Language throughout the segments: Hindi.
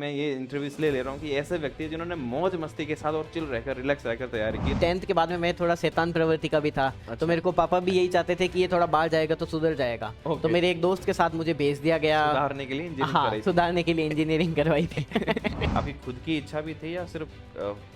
मैं ये इंटरव्यू इसलिए ले रहा हूँ कि ऐसे व्यक्ति हैं जिन्होंने मौज मस्ती के साथ और चिल रहकर रिलैक्स रहकर तैयारी की। 10th के बाद में मैं थोड़ा शैतान प्रवृत्ति का भी था। अच्छा। तो मेरे को पापा भी यही चाहते थे कि ये थोड़ा बाहर जाएगा तो सुधर जाएगा। ओके। तो मेरे एक दोस्त के साथ मुझे भेज दिया गया। सुधारने के लिए इंजीनियरिंग हाँ, कराई थी। सुधारने के लिए इंजीनियरिंग करवाई थी। आपकी खुद की इच्छा भी थी या सिर्फ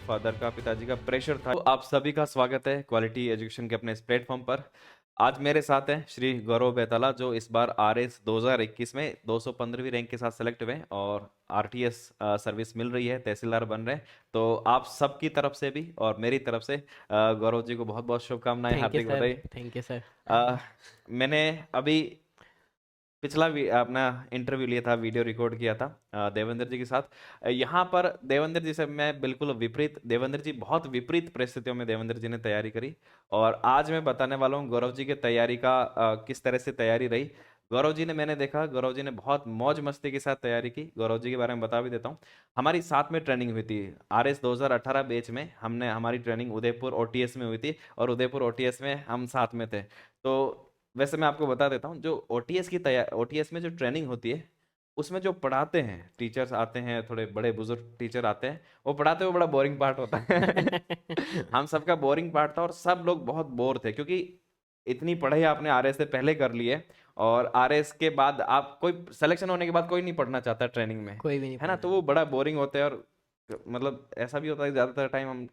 फादर का, पिताजी का प्रेशर था? तो आप सभी का स्वागत है क्वालिटी एजुकेशन के अपने इस प्लेटफॉर्म पर। आज मेरे साथ हैं श्री गौरव बेताला, जो इस बार आरएस 2021 में 215वीं रैंक के साथ सेलेक्ट हुए और आरटीएस सर्विस मिल रही है, तहसीलदार बन रहे हैं। तो आप सबकी तरफ से भी और मेरी तरफ से गौरव जी को बहुत बहुत शुभकामनाएं, थैंक यू हार्दिक सर, बधाई। Thank you sir. मैंने अभी पिछला अपना इंटरव्यू लिया था, वीडियो रिकॉर्ड किया था देवेंद्र जी के साथ। यहाँ पर देवेंद्र जी से मैं बिल्कुल विपरीत, देवेंद्र जी बहुत विपरीत परिस्थितियों में देवेंद्र जी ने तैयारी करी, और आज मैं बताने वाला हूँ गौरव जी के तैयारी का किस तरह से तैयारी रही। गौरव जी ने, मैंने देखा गौरव जी ने बहुत मौज मस्ती के साथ तैयारी की। गौरव जी के बारे में बता भी देता हूँ। हमारी साथ में ट्रेनिंग हुई थी आरएस 2018 बैच में। हमारी ट्रेनिंग उदयपुर ओटीएस में हुई थी और उदयपुर ओटीएस में हम साथ में थे। तो वैसे मैं आपको बता देता हूँ, जो ओटीएस की तैयारी, ओटीएस में जो ट्रेनिंग होती है उसमें जो पढ़ाते हैं टीचर्स आते हैं, थोड़े बड़े बुजुर्ग टीचर आते हैं, वो पढ़ाते हुए बड़ा बोरिंग पार्ट होता है। हम सबका बोरिंग पार्ट था और सब लोग बहुत बोर थे, क्योंकि इतनी पढ़ाई आपने आरएस से पहले कर ली है और आरएस के बाद आप, कोई सिलेक्शन होने के बाद कोई नहीं पढ़ना चाहता ट्रेनिंग में, कोई भी नहीं है ना। तो वो बड़ा बोरिंग होता है, और मतलब ऐसा भी होता है ज्यादातर टाइम हम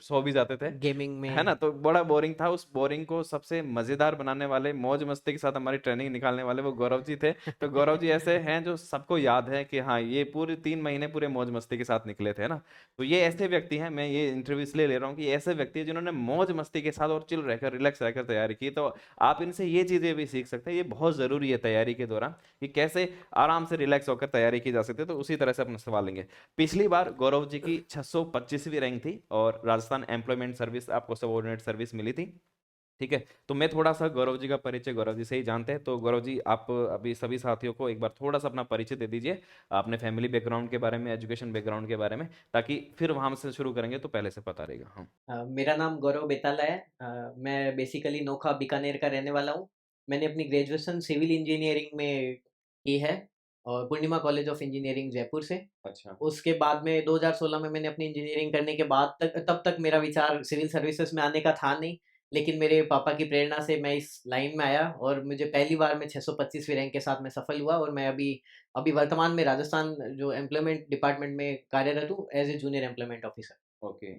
सो भी जाते थे, गेमिंग है ना। में। तो बड़ा बोरिंग था। उस बोरिंग को सबसे मजेदार बनाने वाले, मौज मस्ती के साथ हमारी ट्रेनिंग निकालने वाले वो गौरव जी थे। तो गौरव जी ऐसे हैं जो सबको याद है कि हाँ, ये पूरे 3 महीने पूरे मौज मस्ती के साथ निकले थे, ना। तो ये ऐसे व्यक्ति हैं, मैं ये इंटरव्यू इसलिए ले रहा हूँ कि ऐसे व्यक्ति हैं जिन्होंने मौज मस्ती के साथ और चिल रहकर, रिलैक्स रहकर तैयारी की। तो आप इनसे ये चीजें भी सीख सकते हैं। ये बहुत जरूरी है तैयारी के दौरान कि कैसे आराम से रिलैक्स होकर तैयारी की जा सकती है। तो उसी तरह से अपना सवाल लेंगे। पिछली बार गौरव जी की 625वीं रैंक थी और राजस्थान एम्प्लॉयमेंट सर्विस, आपको सबऑर्डिनेट सर्विस मिली थी। ठीक है, तो मैं थोड़ा सा गौरव जी का परिचय गौरव जी से ही जानते हैं। तो गौरव जी, आप अभी सभी साथियों को एक बार थोड़ा सा अपना परिचय दे दीजिए, अपने फैमिली बैकग्राउंड के बारे में, एजुकेशन बैकग्राउंड के बारे में, ताकि फिर वहां से शुरू करेंगे तो पहले से पता रहेगा। हाँ। मेरा नाम गौरव बेताला है। मैं बेसिकली नोखा बीकानेर का रहने वाला हूँ। मैंने अपनी ग्रेजुएशन सिविल इंजीनियरिंग में की है और पूर्णिमा कॉलेज ऑफ इंजीनियरिंग जयपुर से। अच्छा। उसके बाद में 2016 में मैंने अपनी इंजीनियरिंग करने के बाद तब तक मेरा विचार सिविल सर्विसेज में आने का था नहीं। लेकिन मेरे पापा की प्रेरणा से मैं इस लाइन में आया और मुझे पहली बार में 625वीं रैंक के साथ मैं सफल हुआ, और मैं अभी अभी वर्तमान में राजस्थान जो एम्प्लॉयमेंट डिपार्टमेंट में कार्यरत हूँ as a junior employment officer, okay,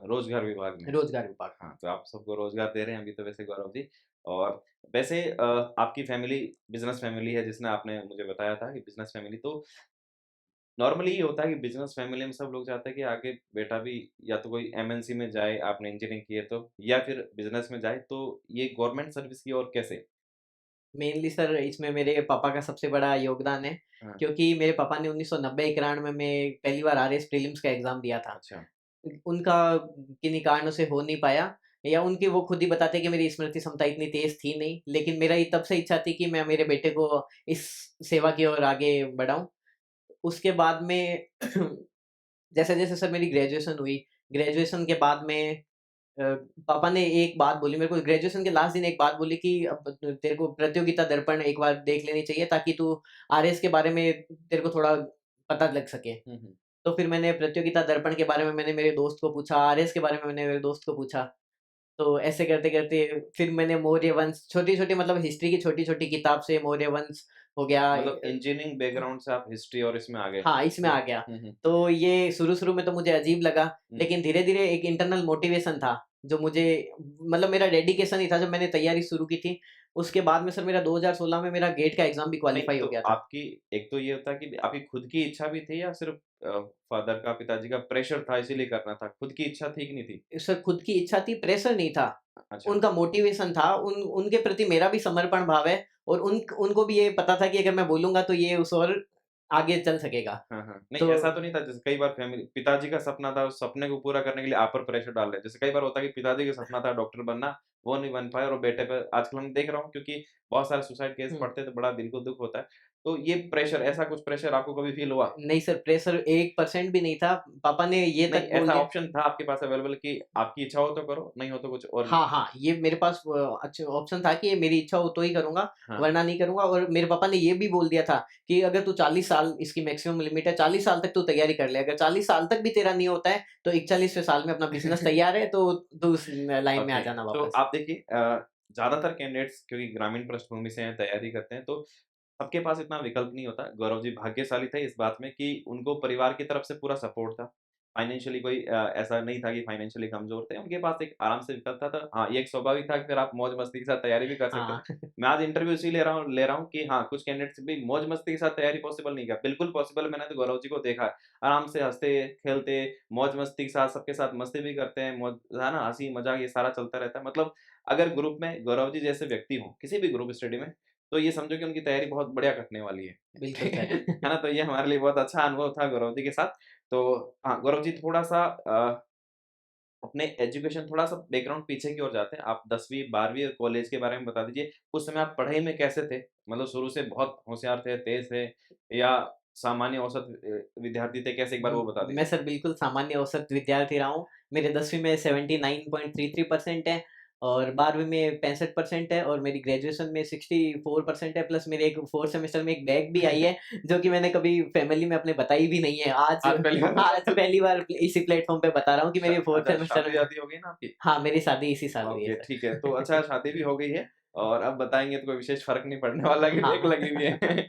रोजगार विभाग में। रोजगार विभाग। हाँ, तो आप सबको रोजगार दे रहे हैं अभी तो वैसे गौरव जी। और वैसे आपकी फैमिली बिजनेस फैमिली है, जिसने आपने मुझे बताया था कि बिजनेस फैमिली। तो नॉर्मली ये होता है कि बिजनेस फैमिली में सब लोग चाहते हैं कि आगे बेटा भी या तो कोई एमएनसी में जाए, आपने इंजीनियरिंग की है तो, या फिर बिजनेस में जाए। तो ये गवर्नमेंट सर्विस की और कैसे? मेनली सर इसमें मेरे पापा का सबसे बड़ा योगदान है, हाँ। क्योंकि मेरे पापा ने 1990-91 में पहली बार आरएस प्रीलिम्स का एग्ज़ाम दिया था। अच्छा। उनका किन्हीं कारणों से हो नहीं पाया, या उनकी वो खुद ही बताते हैं कि मेरी स्मृति क्षमता इतनी तेज़ थी नहीं। लेकिन मेरा ये तब से इच्छा थी कि मैं मेरे बेटे को इस सेवा की ओर आगे बढ़ाऊँ। उसके बाद में जैसे-जैसे सर मेरी ग्रेजुएशन हुई, ग्रेजुएशन के बाद में अ, पापा ने एक बात बोली मेरे को, ग्रेजुएशन के लास्ट दिन एक बात बोली कि अब तेरे को प्रतियोगिता दर्पण एक बार देख लेनी चाहिए, ताकि तू आरएस के बारे में तेरे को थोड़ा पता लग सके। हुँ, हुँ। तो फिर मैंने प्रतियोगिता दर्पण के बारे में मैंने मेरे दोस्त को पूछा, आरएस के बारे में मैंने मेरे दोस्त को पूछा। तो ऐसे करते-करते फिर मैंने मौर्य वंश, छोटी-छोटी मतलब हिस्ट्री की छोटी-छोटी किताब से मौर्य वंश हो गया। मतलब इंजीनियरिंग बैकग्राउंड से आप हिस्ट्री और इसमें आ गए। हाँ, इसमें आ गया। हुँ, हुँ। तो ये शुरू-शुरू में तो मुझे अजीब लगा, हुँ। लेकिन धीरे-धीरे एक इंटरनल मोटिवेशन था, जो मुझे मतलब मेरा डेडिकेशन ही था जब मैंने तैयारी शुरू की थी। उसके बाद में सर मेरा 2016 में मेरा गेट का एग्ज़ाम भी नहीं, क्वालीफाई तो हो गया था। आपकी, एक तो ये होता है कि आपकी खुद की इच्छा भी थी या सिर्फ़ फादर का, पिताजी का प्रेशर था इसीलिए करना था? खुद की इच्छा थी कि नहीं थी? सर खुद की इच्छा थी, प्रेशर नहीं था। अच्छा। उनका मोटिवेशन था, उनके प्रति मेरा भी समर्पण भाव है, और उनको भी ये पता था कि अगर मैं बोलूँगा तो ये उस ओर आगे चल सकेगा। हाँ, हाँ। नहीं, तो ऐसा तो नहीं था जैसे कई बार फैमिली, पिताजी का सपना था, उस सपने को पूरा करने के लिए आप पर प्रेशर डाल रहे हैं। जैसे कई बार होता है कि पिताजी का सपना था डॉक्टर बनना, वो नहीं बन पाए और बेटे पे आजकल मैं देख रहा हूँ, क्योंकि बहुत सारे सुसाइड केस हुँ। पढ़ते हैं तो बड़ा दिल को दुःख होता है। तो ये प्रेशर, ऐसा कुछ प्रेशर आपको कभी फ़ील हुआ? नहीं सर, प्रेशर 1% भी नहीं था। पापा ने ये नहीं, तक बोल ऐसा दिया। ऑप्शन था आपके पास अवेलेबल कि आपकी इच्छा हो तो करो, नहीं हो तो कुछ और भी? हाँ, हाँ, ये मेरे पास अच्छा ऑप्शन था कि मेरी इच्छा हो तो ही करूँगा, हाँ, वरना नहीं करूँगा। और मेरे पापा ने ये भी बोल दिया था कि अगर तू 40 साल, इसकी मैक्सिमम लिमिट है, 40 साल तक तू तैयारी कर ले। अगर 40 साल तक भी तेरा नहीं होता है, तो 41वें साल में अपना बिज़नेस तैयार है, तो तू उस लाइन में आ ओके। जाना तो वापस। आप देखिए ज़्यादातर कैंडिडेट्स क्योंकि ग्रामीण पृष्ठभूमि से हैं, तैयारी करते हैं, तो सबके पास इतना विकल्प नहीं होता। गौरव जी भाग्यशाली थे इस बात में कि उनको परिवार की तरफ से पूरा सपोर्ट था। फाइनेंशियली कोई ऐसा नहीं था कि फाइनेंशियली कमज़ोर थे, उनके पास एक आराम से विकल्प था। तो हाँ, ये एक स्वाभाविक था कि फिर आप मौज-मस्ती के साथ तैयारी भी कर सकते हैं। हाँ, मैं आज इंटरव्यू इसीलिए ले रहा हूँ कि हाँ, कुछ कैंडिडेट्स भी मौज-मस्ती के साथ तैयारी पॉसिबल नहीं है। बिल्कुल पॉसिबल है, मैंने तो गौरव जी को देखा है। आराम से हँसते-खेलते, मौज-मस्ती के साथ सबके साथ मस्ती भी करते हैं, है ना? हँसी-मज़ाक ये सारा चलता रहता है। मतलब अगर ग्रुप में गौरव जी जैसे व्यक्ति हों, किसी भी ग्रुप स्टडी में, तो ये समझो कि उनकी तैयारी बहुत बढ़िया कटने वाली है। बिल्कुल सर। है ना? तो ये हमारे लिए बहुत अच्छा अनुभव था गौरव जी के साथ। तो हाँ, गौरव जी थोड़ा-सा अपने एजुकेशन थोड़ा-सा बैकग्राउंड पीछे की ओर जाते हैं। आप 10वीं 12वीं और कॉलेज के बारे में बता दीजिए। उस समय आप पढ़ाई में कैसे थे? मतलब शुरू से बहुत होशियार थे, तेज़ थे या सामान्य औसत विद्यार्थी थे? कैसे एक बार वो बता मैं दीजिए? सर बिल्कुल सामान्य औसत विद्यार्थी रहा हूँ। मेरे 10वीं में 79.33% है और 12वीं में 65% है और मेरी ग्रेजुएशन में 64% है, प्लस मेरे एक 4th सेमेस्टर में एक बैक भी आई है, जो कि मैंने कभी फैमिली में अपने बताई भी नहीं है। आज आज पहली बार आज बता पहली बार इसी प्लेटफ़ॉर्म पे बता रहा हूँ कि मेरे 4th अच्छा सेमेस्टर में। शादी-वादी हो गई ना आपकी? हाँ, मेरी शादी इसी साल हुई है ओके, सर। ठीक है। तो अच्छा शादी भी हो गई है और अब बताएँगे तो कोई विशेष फ़र्क नहीं पड़ने वाला कि ब्रेक हाँ। लगी हुई है।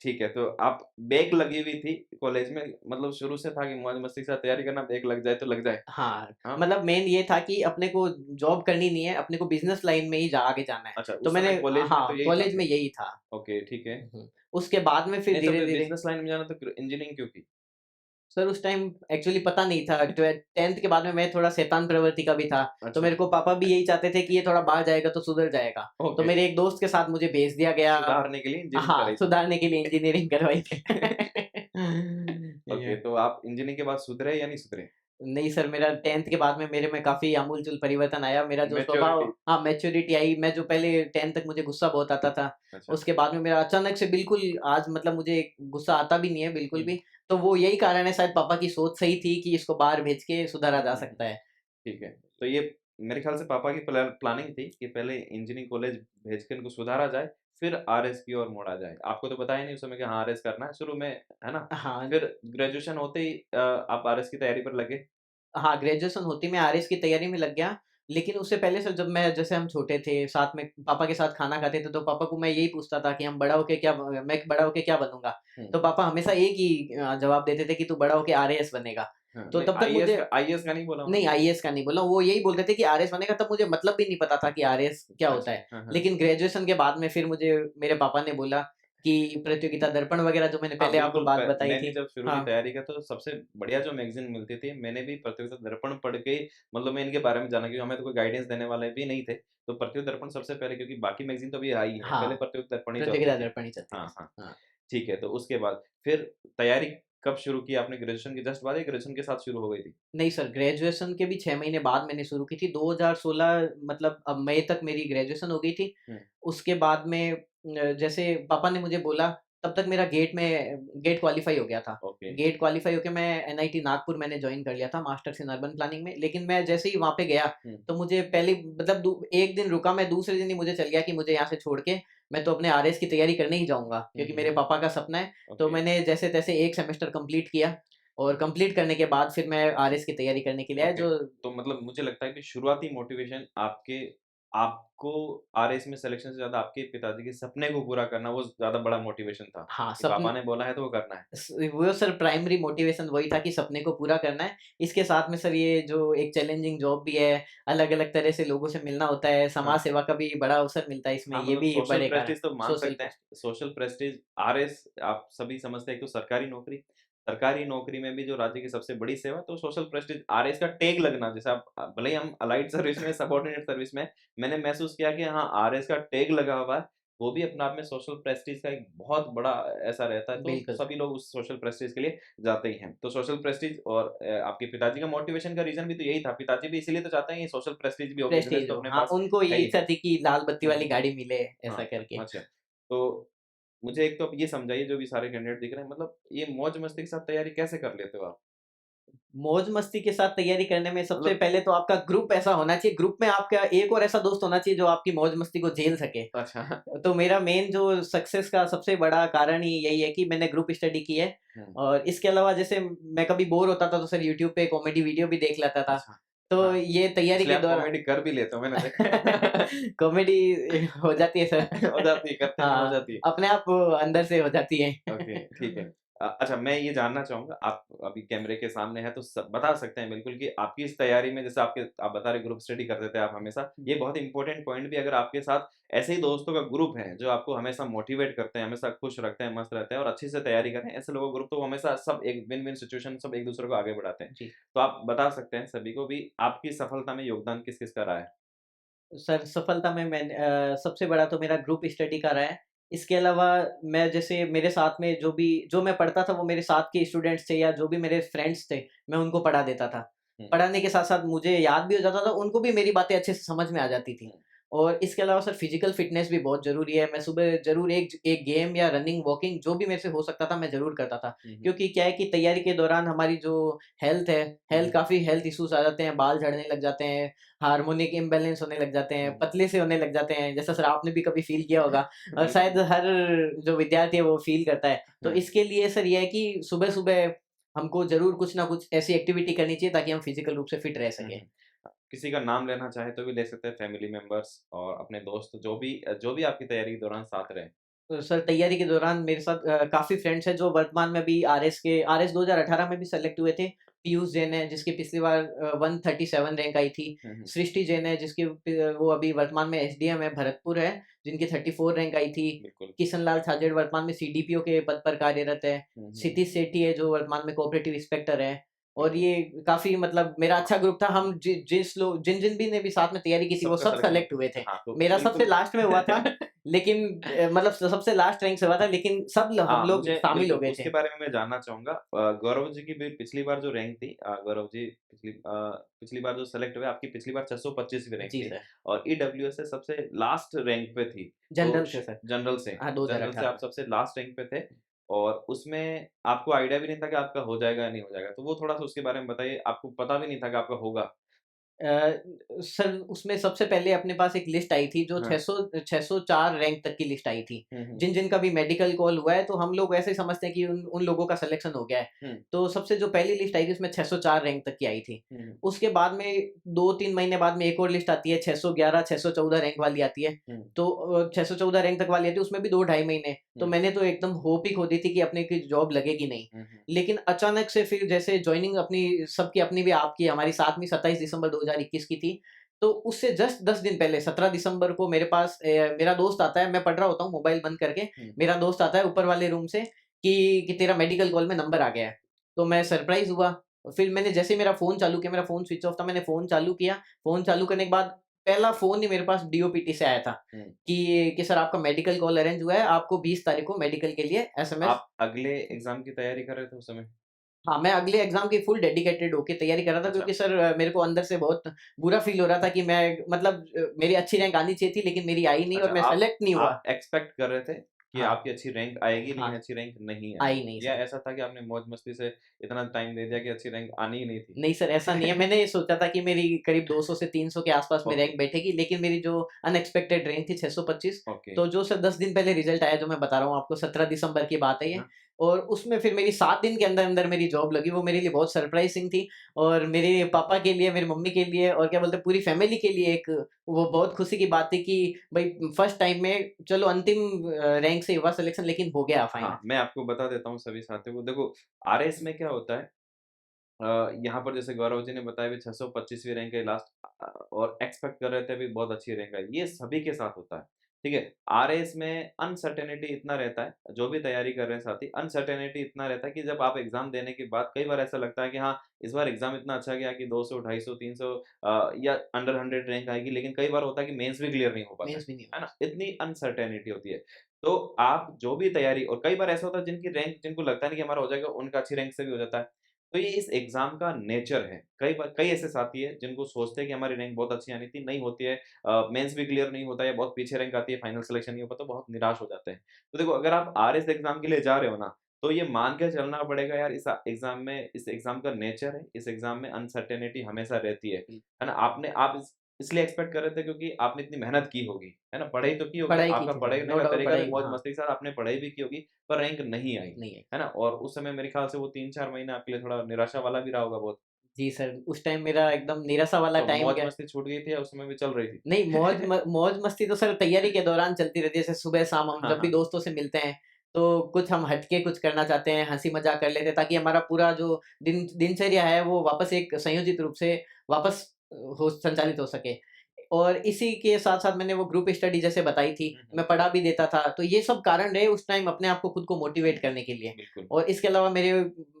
ठीक है, तो आप बैक लगी हुई थी कॉलेज में मतलब शुरू से था कि मौज-मस्ती के साथ तैयारी करना, बैक लग जाए तो लग जाए। हाँ, हाँ, मतलब मेन ये था कि अपने को जॉब करनी नहीं है, अपने को बिज़नेस लाइन में ही आगे जाना है। अच्छा तो उस समय मैंने कॉलेज में तो हाँ, यही था कॉलेज में फिर? यही था। ओके, ठीक है। हुँ, उसके बाद में फिर नहीं तो फिर धीरे-धीरे। बिज़नेस लाइन में जाना तो फिर इंजीनियरिंग क्यों की? सर उस टाइम एक्चुअली पता नहीं था, 10th के बाद में मैं थोड़ा शैतान प्रवृत्ति का भी था, तो अच्छा, मेरे को पापा भी यही चाहते थे कि ये थोड़ा बाहर जाएगा तो सुधर जाएगा। तो ओके, मेरे एक दोस्त के साथ मुझे भेज दिया गया। सुधारने के लिए इंजीनियरिंग हाँ, कराई थी। सुधारने के लिए इंजीनियरिंग करवाई थी। ओके, ये तो आप इंजीनियरिंग के बाद सुधरे या नहीं सुधरे? नहीं सर, मेरा 10th के बाद में मेरे में काफ़ी आमूल-चूल परिवर्तन आया। मेरा जो स्वभाव, मैच्योरिटी हाँ, मैच्योरिटी आई। मैं जो पहले 10th तक मुझे गुस्सा बहुत आता था, अच्छा, उसके बाद में मेरा अचानक से बिल्कुल आज मतलब मुझे गुस्सा आता भी नहीं है बिल्कुल हुँ, भी। तो वो यही कारण है, शायद पापा की सोच सही थी कि इसको बाहर भेज के सुधारा जा हुँ। सकता है। ठीक है। तो ये मेरे ख़्याल से पापा की प्लानिंग थी कि पहले इंजीनियरिंग कॉलेज भेज के इनको सुधारा जाए, फिर आरएस की ओर मोड़ा जाए। आपको तो बताया नहीं उस समय कि हाँ, आरएस करना है शुरू में, है ना? हाँ। फिर ग्रेजुएशन होते ही आप आरएस की तैयारी पर लगे? हाँ, ग्रेजुएशन होते ही मैं आरएस की तैयारी में लग गया। लेकिन उससे पहले सर, जब मैं जैसे हम छोटे थे, साथ में पापा के साथ खाना खाते थे, तो पापा को मैं यही पूछता था कि मैं बड़ा होके क्या बनूँगा? हुँ, तो पापा हमेशा एक ही जवाब देते थे कि तू बड़ा होके आरएएस बनेगा। हाँ, तो नहीं तब तक मुझे आईएएस का नहीं बोला नहीं, उन्होंने? आईएएस का नहीं बोला, वो यही बोलते थे कि आरएएस बनेगा, तब मुझे मतलब भी नहीं पता था कि आरएएस क्या होता अच्छा, है। हाँ, हाँ। लेकिन ग्रेजुएशन के बाद में फिर मुझे मेरे पापा ने बोला कि प्रतियोगिता दर्पण वगैरह, जो मैंने हाँ, पहले आपको बिल्कुल बात प बताई मैं भी थी। जब शुरू की हाँ, तैयारी का तो सबसे बढ़िया जो मैगज़ीन मिलती थी, मैंने भी प्रतियोगिता दर्पण पढ़ के मतलब मैं इनके बारे में जाना क्योंकि हमें तो कोई गाइडेंस देने वाले भी नहीं थे। तो प्रतियोगिता दर्पण सबसे पहले क्योंकि बाकी मैगज़ीन तो अभी आई हैं, हाँ, पहले प्रतियोगिता दर्पण ही चलती प्रतियोगिता थी। दर्पण ही चलती हाँ, थी। हाँ। हाँ। ठीक है, तो उसके बाद फिर तैयारी कब शुरू की आपने ग्रेजुएशन के जस्ट बाद या ग्रेजुएशन के साथ शुरू हो गई थी? नहीं सर, ग्रेजुएशन के भी 6 महीने बाद मैंने शुरू की थी। 2016 मतलब मई तक मेरी ग्रेजुएशन हो गई थी। हुँ, उसके बाद में जैसे पापा ने मुझे बोला, तब तक मेरा गेट क्वालीफाई हो गया था। ओके। गेट क्वालीफाई होके मैं एनआईटी नागपुर मैंने जॉइन कर लिया था, मास्टर्स इन अर्बन प्लानिंग में। लेकिन मैं जैसे ही वहाँ पे गया, हुँ, तो मुझे पहले मतलब दू 1 दिन रुका मैं, दूसरे दिन ही मुझे चल गया कि मुझे यहाँ से छोड़ के मैं तो अपने आरएस की तैयारी करने ही जाऊँगा, हुँ, क्योंकि हुँ, मेरे हुँ। पापा का सपना है। तो ओके, मैंने जैसे-तैसे 1 सेमेस्टर कंप्लीट किया और कंप्लीट करने के बाद फिर मैं आरएस की तैयारी करने के लिए आया, ओके। जो तो मतलब मुझे लगता है कि शुरुआती मोटिवेशन आपको आरएस में सिलेक्शन से ज़्यादा आपके पिताजी के सपने को पूरा करना वो ज़्यादा बड़ा मोटिवेशन था, हाँ, कि पापा ने बोला है तो वो करना है। वो सर प्राइमरी मोटिवेशन वही था कि सपने को पूरा करना है। इसके साथ में सर ये जो एक चैलेंजिंग जॉब भी है, अलग-अलग तरह से लोगों से मिलना होता है, समाज हाँ। सेवा का भी बड़ा अवसर मिलता है इसमें, हाँ, ये मतलब भी सोशल बड़े कारण। प्रेस्टीज तो मान सोशल सकते हैं। प्रेस्टीज। सोशल प्रेस्टीज आरएस आप सभी समझते हैं कि सरकारी नौकरी, सरकारी नौकरी में भी जो राज्य की सबसे बड़ी सेवा तो सोशल प्रेस्टीज आरएस का टैग लगना जैसे आप भले ही हम अलाइड सर्विस में सबऑर्डिनेट सर्विस में मैंने महसूस किया कि हाँ, आरएस का टैग लगा हुआ है, वो भी अपने आप में सोशल प्रेस्टीज का एक बहुत बड़ा ऐसा रहता है, तो बिल्कुल सर, सभी लोग उस सोशल प्रेस्टीज के लिए जाते ही हैं। तो सोशल प्रेस्टीज और आपके पिताजी का मोटिवेशन का रीज़न भी तो यही था, पिताजी भी इसीलिए तो चाहते हैं ये सोशल प्रेस्टीज भी हो, बिज़नेस प्रेस्टीज तो हो। अपने हाँ, पास उनको है ये ही इच्छा है। थी कि लाल बत्ती हुँ, वाली हुँ। गाड़ी मिले, ऐसा हाँ, करके। अच्छा। तो मुझे एक तो आप ये समझाइए जो भी सारे कैंडिडेट दिख रहे हैं, मतलब ये मौज-मस्ती के साथ तैयारी कैसे कर लेते हो आप? मौज-मस्ती के साथ तैयारी करने में सबसे मतलब पहले तो आपका ग्रुप ऐसा होना चाहिए, ग्रुप में आपका एक और ऐसा दोस्त होना चाहिए जो आपकी मौज-मस्ती को झेल सके। अच्छा। तो मेरा मेन जो सक्सेस का सबसे बड़ा कारण ही यही है कि मैंने ग्रुप स्टडी की है हुँ, और इसके अलावा जैसे मैं कभी बोर होता था तो सर यूट्यूब पे कॉमेडी वीडियो भी देख लेता था। अच्छा। तो हाँ, ये तैयारी इसलिए के आप दौरान कॉमेडी कर भी लेते हो मैंने देखा। कॉमेडी हो जाती है सर। हो जाती है, करते में हो हाँ, जाती है। अपने आप अंदर से हो जाती है। ओके, ठीक है। अच्छा मैं ये जानना चाहूँगा आप अभी कैमरे के सामने हैं तो बता सकते हैं बिल्कुल कि आपकी इस तैयारी में जैसे आप बता रहे ग्रुप स्टडी करते थे आप हमेशा, ये बहुत इंपॉर्टेंट पॉइंट भी अगर आपके साथ ऐसे ही दोस्तों का ग्रुप है जो आपको हमेशा मोटिवेट करते हैं, हमेशा खुश रखते हैं, मस्त रहते हैं और अच्छे से तैयारी करें, ऐसे लोगों का ग्रुप तो हमेशा सब एक विन-विन सिचुएशन सब एक-दूसरे को आगे बढ़ाते हैं। जी। तो आप बता सकते हैं सभी को भी आपकी सफलता में योगदान किस-किस का रहा है? सर सफलता में सबसे बड़ा तो मेरा ग्रुप स्टडी का रहा है। इसके अलावा मैं जैसे मेरे साथ में जो मैं पढ़ता था वो मेरे साथ के स्टूडेंट्स थे या जो भी मेरे फ्रेंड्स थे, मैं उनको पढ़ा देता था। हुँ, पढ़ाने के साथ-साथ मुझे याद भी हो जाता था, उनको भी मेरी बातें अच्छे से समझ में आ जाती थी। हुँ, और इसके अलावा सर फिज़िकल फ़िटनेस भी बहुत ज़रूरी है। मैं सुबह ज़रूर एक एक गेम या रनिंग, वॉकिंग जो भी मेरे से हो सकता था मैं ज़रूर करता था। हुँ, हुँ, क्योंकि क्या है कि तैयारी के दौरान हमारी जो हेल्थ है, हुँ, हुँ, काफ़ी हेल्थ इश्यूज़ आ जाते हैं, बाल झड़ने लग जाते हैं, हार्मोनिक इम्बैलेंस होने लग जाते हैं, हुँ, पतले से होने लग जाते हैं, जैसा सर आपने भी कभी फ़ील किया होगा और बिल्कुल। शायद हर जो विद्यार्थी है वो फ़ील करता है। तो हुँ, इसके लिए सर ये है कि सुबह-सुबह हमको ज़रूर कुछ ना कुछ ऐसी एक्टिविटी करनी चाहिए ताकि हम फ़िज़िकल रूप से फिट रह हुँ, सकें। हुँ। किसी का नाम लेना चाहे तो भी ले सकते हैं, फैमिली मेंबर्स और अपने दोस्त जो भी आपकी तैयारी के दौरान साथ रहे। तो सर तैयारी के दौरान मेरे साथ काफ़ी फ्रेंड्स हैं जो वर्तमान में भी आरएस 2018 में भी सेलेक्ट हुए थे। पीयूष जैन है जिसकी पिछली बार 137 रैंक आई थी। हुँ, हुँ, सृष्टि जैन है वो अभी वर्तमान में एसडीएम है भरतपुर है, जिनकी 34 रैंक आई थी। बिल्कुल। किशन लाल छाजेड़ वर्तमान में सीडीपीओ के पद पर कार्यरत है। हुँ, हुँ, हुँ, क्षितिज सेठी है जो वर्तमान में कोऑपरेटिव इंस्पेक्टर है। और बिल्कुल। ये काफ़ी मतलब मेरा हाँ, अच्छा ग्रुप था। हम जिन भी ने भी साथ में तैयारी की थी वो सबका सब सिलेक्शन सेलेक्ट हुए थे। हाँ, तो मेरा सबसे बिल्कुल लास्ट में हुआ था। लेकिन मतलब सबसे लास्ट रैंक से हुआ था लेकिन हम हाँ, लोग मुझे शामिल बिल्कुल हो गए उसके थे। बारे में मैं जानना चाहूँगा। गौरव जी की भी पिछली बार जो रैंक थी गौरव जी पिछली बार जो सेलेक्ट हुए आपकी पिछली बार 625वीं रैंक जी थी सर, और ईडब्ल्यूएस से सबसे लास्ट रैंक पे थी। तो जनरल श से सर। हाँ, जनरल से 2018 आप में। सबसे लास्ट रैंक पे थे और उसमें आपको आइडिया भी नहीं था कि आपका हो जाएगा या नहीं हो जाएगा। तो वो थोड़ा-सा उसके बारे में बताइए, आपको पता भी नहीं था कि आपका होगा? सर उसमें सबसे पहले अपने पास एक लिस्ट आई थी जो हाँ। 604 रैंक तक की लिस्ट आई थी। हुँ, हुँ, जिन-जिन का भी मेडिकल कॉल हुआ है तो हम लोग वैसे ही समझते हैं कि उन उन लोगों का सिलेक्शन हो गया है। हुँ, तो सबसे जो पहली लिस्ट आई थी उसमें 604 रैंक तक की आई थी। हुँ, हुँ, उसके बाद में 2-3 महीने बाद में एक और लिस्ट आती है 611, 614 रैंक वाली आती है। हुँ, तो 614 रैंक तक वाली आती है उसमें भी 2 ढाई महीने। तो हुँ, मैंने तो एकदम होप ही खो दी थी कि अपने की जॉब लगेगी नहीं। हुँ, हुँ, लेकिन अचानक से फिर जैसे जॉइनिंग अपनी सबकी अपनी भी आपकी हमारी साथ में 27 दिसंबर 2021 की थी। तो उससे जस्ट 10 दिन पहले 17 दिसंबर को मेरे पास मेरा दोस्त आता है, मैं पढ़ रहा होता हूँ मोबाइल बंद करके, हुँ, मेरा दोस्त आता है ऊपर वाले रूम से कि तेरा मेडिकल कॉल में नंबर आ गया है। तो मैं सरप्राइज़ हुआ, फिर मैंने जैसे ही मेरा फ़ोन चालू किया, मेरा फ़ोन स्विच ऑफ था, मैंने फ़ोन चालू किया, फ़ोन चालू करने के बाद पहला फ़ोन ही मेरे पास डीओपीटी से आया था हुँ। कि सर आपका मेडिकल कॉल अरेंज हुआ है, आपको 20 तारीख को मेडिकल के लिए एसएमएस। आप अगले एग्ज़ाम की तैयारी कर रहे थे उस समय? हाँ, मैं अगले एग्ज़ाम की फुल डेडिकेटेड होके तैयारी कर रहा था अच्छा। क्योंकि सर मेरे को अंदर से बहुत बुरा फ़ील हो रहा था कि मैं मतलब मेरी अच्छी रैंक आनी चाहिए थी लेकिन मेरी आई नहीं अच्छा, और मैं सेलेक्ट नहीं हुआ। आप एक्सपेक्ट कर रहे थे कि हाँ, आपकी अच्छी रैंक आएगी, लेकिन हाँ, अच्छी रैंक नहीं आई। आई नहीं या सर। ऐसा था कि आपने मौज-मस्ती से इतना टाइम दे दिया कि अच्छी रैंक आनी ही नहीं थी? नहीं सर, ऐसा नहीं है। मैंने ये सोचा था कि मेरी करीब 200 से 300 के आस-पास में ओके, रैंक बैठेगी, लेकिन मेरी जो अनएक्सपेक्टेड रैंक थी 625। ओके। तो जो सर 10 दिन पहले रिज़ल्ट आया, जो मैं बता रहा हूँ आपको, 17 दिसंबर की बात है ये। हाँ, और उसमें फिर मेरी 7 दिन के अंदर-अंदर मेरी जॉब लगी, वो मेरे लिए बहुत सरप्राइज़िंग थी और मेरे पापा के लिए, मेरी मम्मी के लिए और क्या बोलते हैं, पूरी फैमिली के लिए एक वो बहुत खुशी की बात थी कि भई फर्स्ट टाइम में चलो अंतिम रैंक से हुआ सिलेक्शन लेकिन हो गया फाइनल। हाँ, मैं आपको बता देता हूँ सभी साथियों को। देखो, आरएस में क्या होता है यहाँ पर जैसे गौरव जी ने बताया भी 625वीं रैंक है लास्ट और एक्सपेक्ट कर रहे थे अभी बहुत अच्छी रैंक आई। ये सभी के साथ होता है, ठीक है? आरएएस में अनसर्टेनिटी इतना रहता है, जो भी तैयारी कर रहे हैं साथी, अनसर्टेनिटी इतना रहता है कि जब आप एग्ज़ाम देने के बाद कई बार ऐसा लगता है कि हाँ, इस बार एग्ज़ाम इतना अच्छा गया कि 200, 250, 300 या अंडर 100 रैंक आएगी, लेकिन कई बार होता है कि मेंस भी क्लियर नहीं हो पाता मेंस भी नहीं है हुआ। ना? इतनी अनसर्टेनिटी होती है। तो आप जो भी तैयारी और कई बार ऐसा होता है जिनकी रैंक जिनको लगता नहीं कि हमारा हो जाएगा, उनका अच्छी रैंक से भी हो जाता है। तो ये इस एग्ज़ाम का नेचर है। कई बार कई ऐसे साथी हैं जिनको सोचते हैं कि हमारी रैंक बहुत अच्छी आनी थी, नहीं होती है, मेंस भी क्लियर नहीं होता है या बहुत पीछे रैंक आती है, फाइनल सिलेक्शन नहीं हो पाता, तो बहुत निराश हो जाते हैं। तो देखो अगर आप आरएस एग्ज़ाम के लिए जा रहे हो ना, तो ये मान के चलना पड़ेगा यार इस एग्ज़ाम का नेचर है, इस एग्ज़ाम में अनसर्टेनिटी हमेशा रहती है ना? आप इसलिए एक्सपेक्ट कर रहे थे क्योंकि आपने इतनी मेहनत की होगी, है ना? पढ़ाई तो की होगी, पढ़ाई की आपका थी सर, पढ़ने नो का डाउट तरीका भी पढ़ाई, हाँ, मौज-मस्ती के साथ आपने पढ़ाई भी की होगी, पर रैंक नहीं आई, नहीं आई। है ना? और उस समय मेरे ख्याल से वो 3-4 महीने आपके लिए थोड़ा निराशा वाला भी रहा होगा बहुत। जी सर, उस टाइम मेरा एकदम निराशा वाला तो टाइम गया। मौज-मस्ती छूट गई थी या उस समय भी चल रही थी? नहीं, मौज-मस्ती तो सर तैयारी के दौरान चलती रहती है, जैसे सुबह-शाम हम हाँ, जब भी हाँ। दोस्तों से मिलते हैं, तो कुछ हम हट के कुछ करना चाहते हैं, हँसी-मज़ाक कर लेते हैं, ताकि हमारा पूरा जो दिनचर्या है, वो वापस एक संयोजित रूप से वापस हो संचालित हो सके। और इसी के साथ-साथ मैंने वो ग्रुप स्टडी जैसे बताई थी, हुँ, हुँ। मैं पढ़ा भी देता था, तो ये सब कारण रहे उस टाइम अपने आप को खुद को मोटिवेट करने के लिए। बिल्कुल। और इसके अलावा मेरे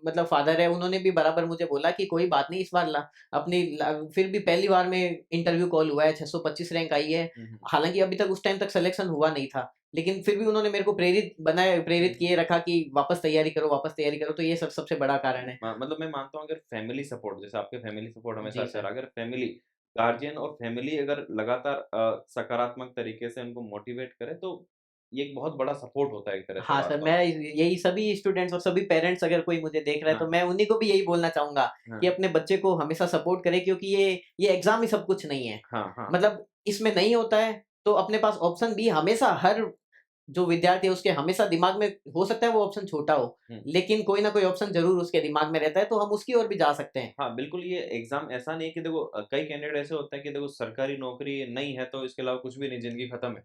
मतलब फ़ादर हैं, उन्होंने भी बराबर मुझे बोला कि कोई बात नहीं, इस बार फिर भी पहली बार में इंटरव्यू कॉल हुआ है, 625 रैंक आई है। हुँ, हुँ। हालाँकि अभी तक उस टाइम तक सिलेक्शन हुआ नहीं था, लेकिन फिर भी उन्होंने मेरे को हुँ, प्रेरित हुँ। किए रखा कि वापस तैयारी करो, तो ये सबसे बड़ा कारण है। मतलब मैं मानता हूँ अगर फैमिली सपोर्ट जैसे आपके फैमिली सपोर्ट हमेशा जी अच्छा सर। रहा, अगर फैमिली गार्डियन और फैमिली अगर लगातार सकारात्मक तरीके से उनको मोटिवेट करे तो ये एक बहुत बड़ा सपोर्ट होता है एक तरह से हाँ सर, वास्तव मैं में। यही सभी स्टूडेंट्स और सभी पेरेंट्स अगर कोई मुझे देख रहा है, तो हाँ, मैं उन्हीं को भी यही बोलना चाहूँगा कि हाँ, अपने बच्चे को हमेशा सपोर्ट करें, क्योंकि ये एग्ज़ाम ही सब कुछ नहीं है। हाँ, हाँ। मतलब इसमें नहीं होता है, तो अपने पास ऑप्शन बी हमेशा हर जो विद्यार्थी है उसके हमेशा दिमाग में हो सकता है वो ऑप्शन छोटा हो, हुँ। लेकिन कोई ना कोई ऑप्शन ज़रूर उसके दिमाग में रहता है, तो हम उसकी ओर भी जा सकते हैं। हाँ, बिल्कुल ये एग्ज़ाम ऐसा नहीं है कि देखो कई कैंडिडेट ऐसे होते हैं कि देखो सरकारी नौकरी नहीं है तो इसके अलावा कुछ भी नहीं, ज़िंदगी खत्म है।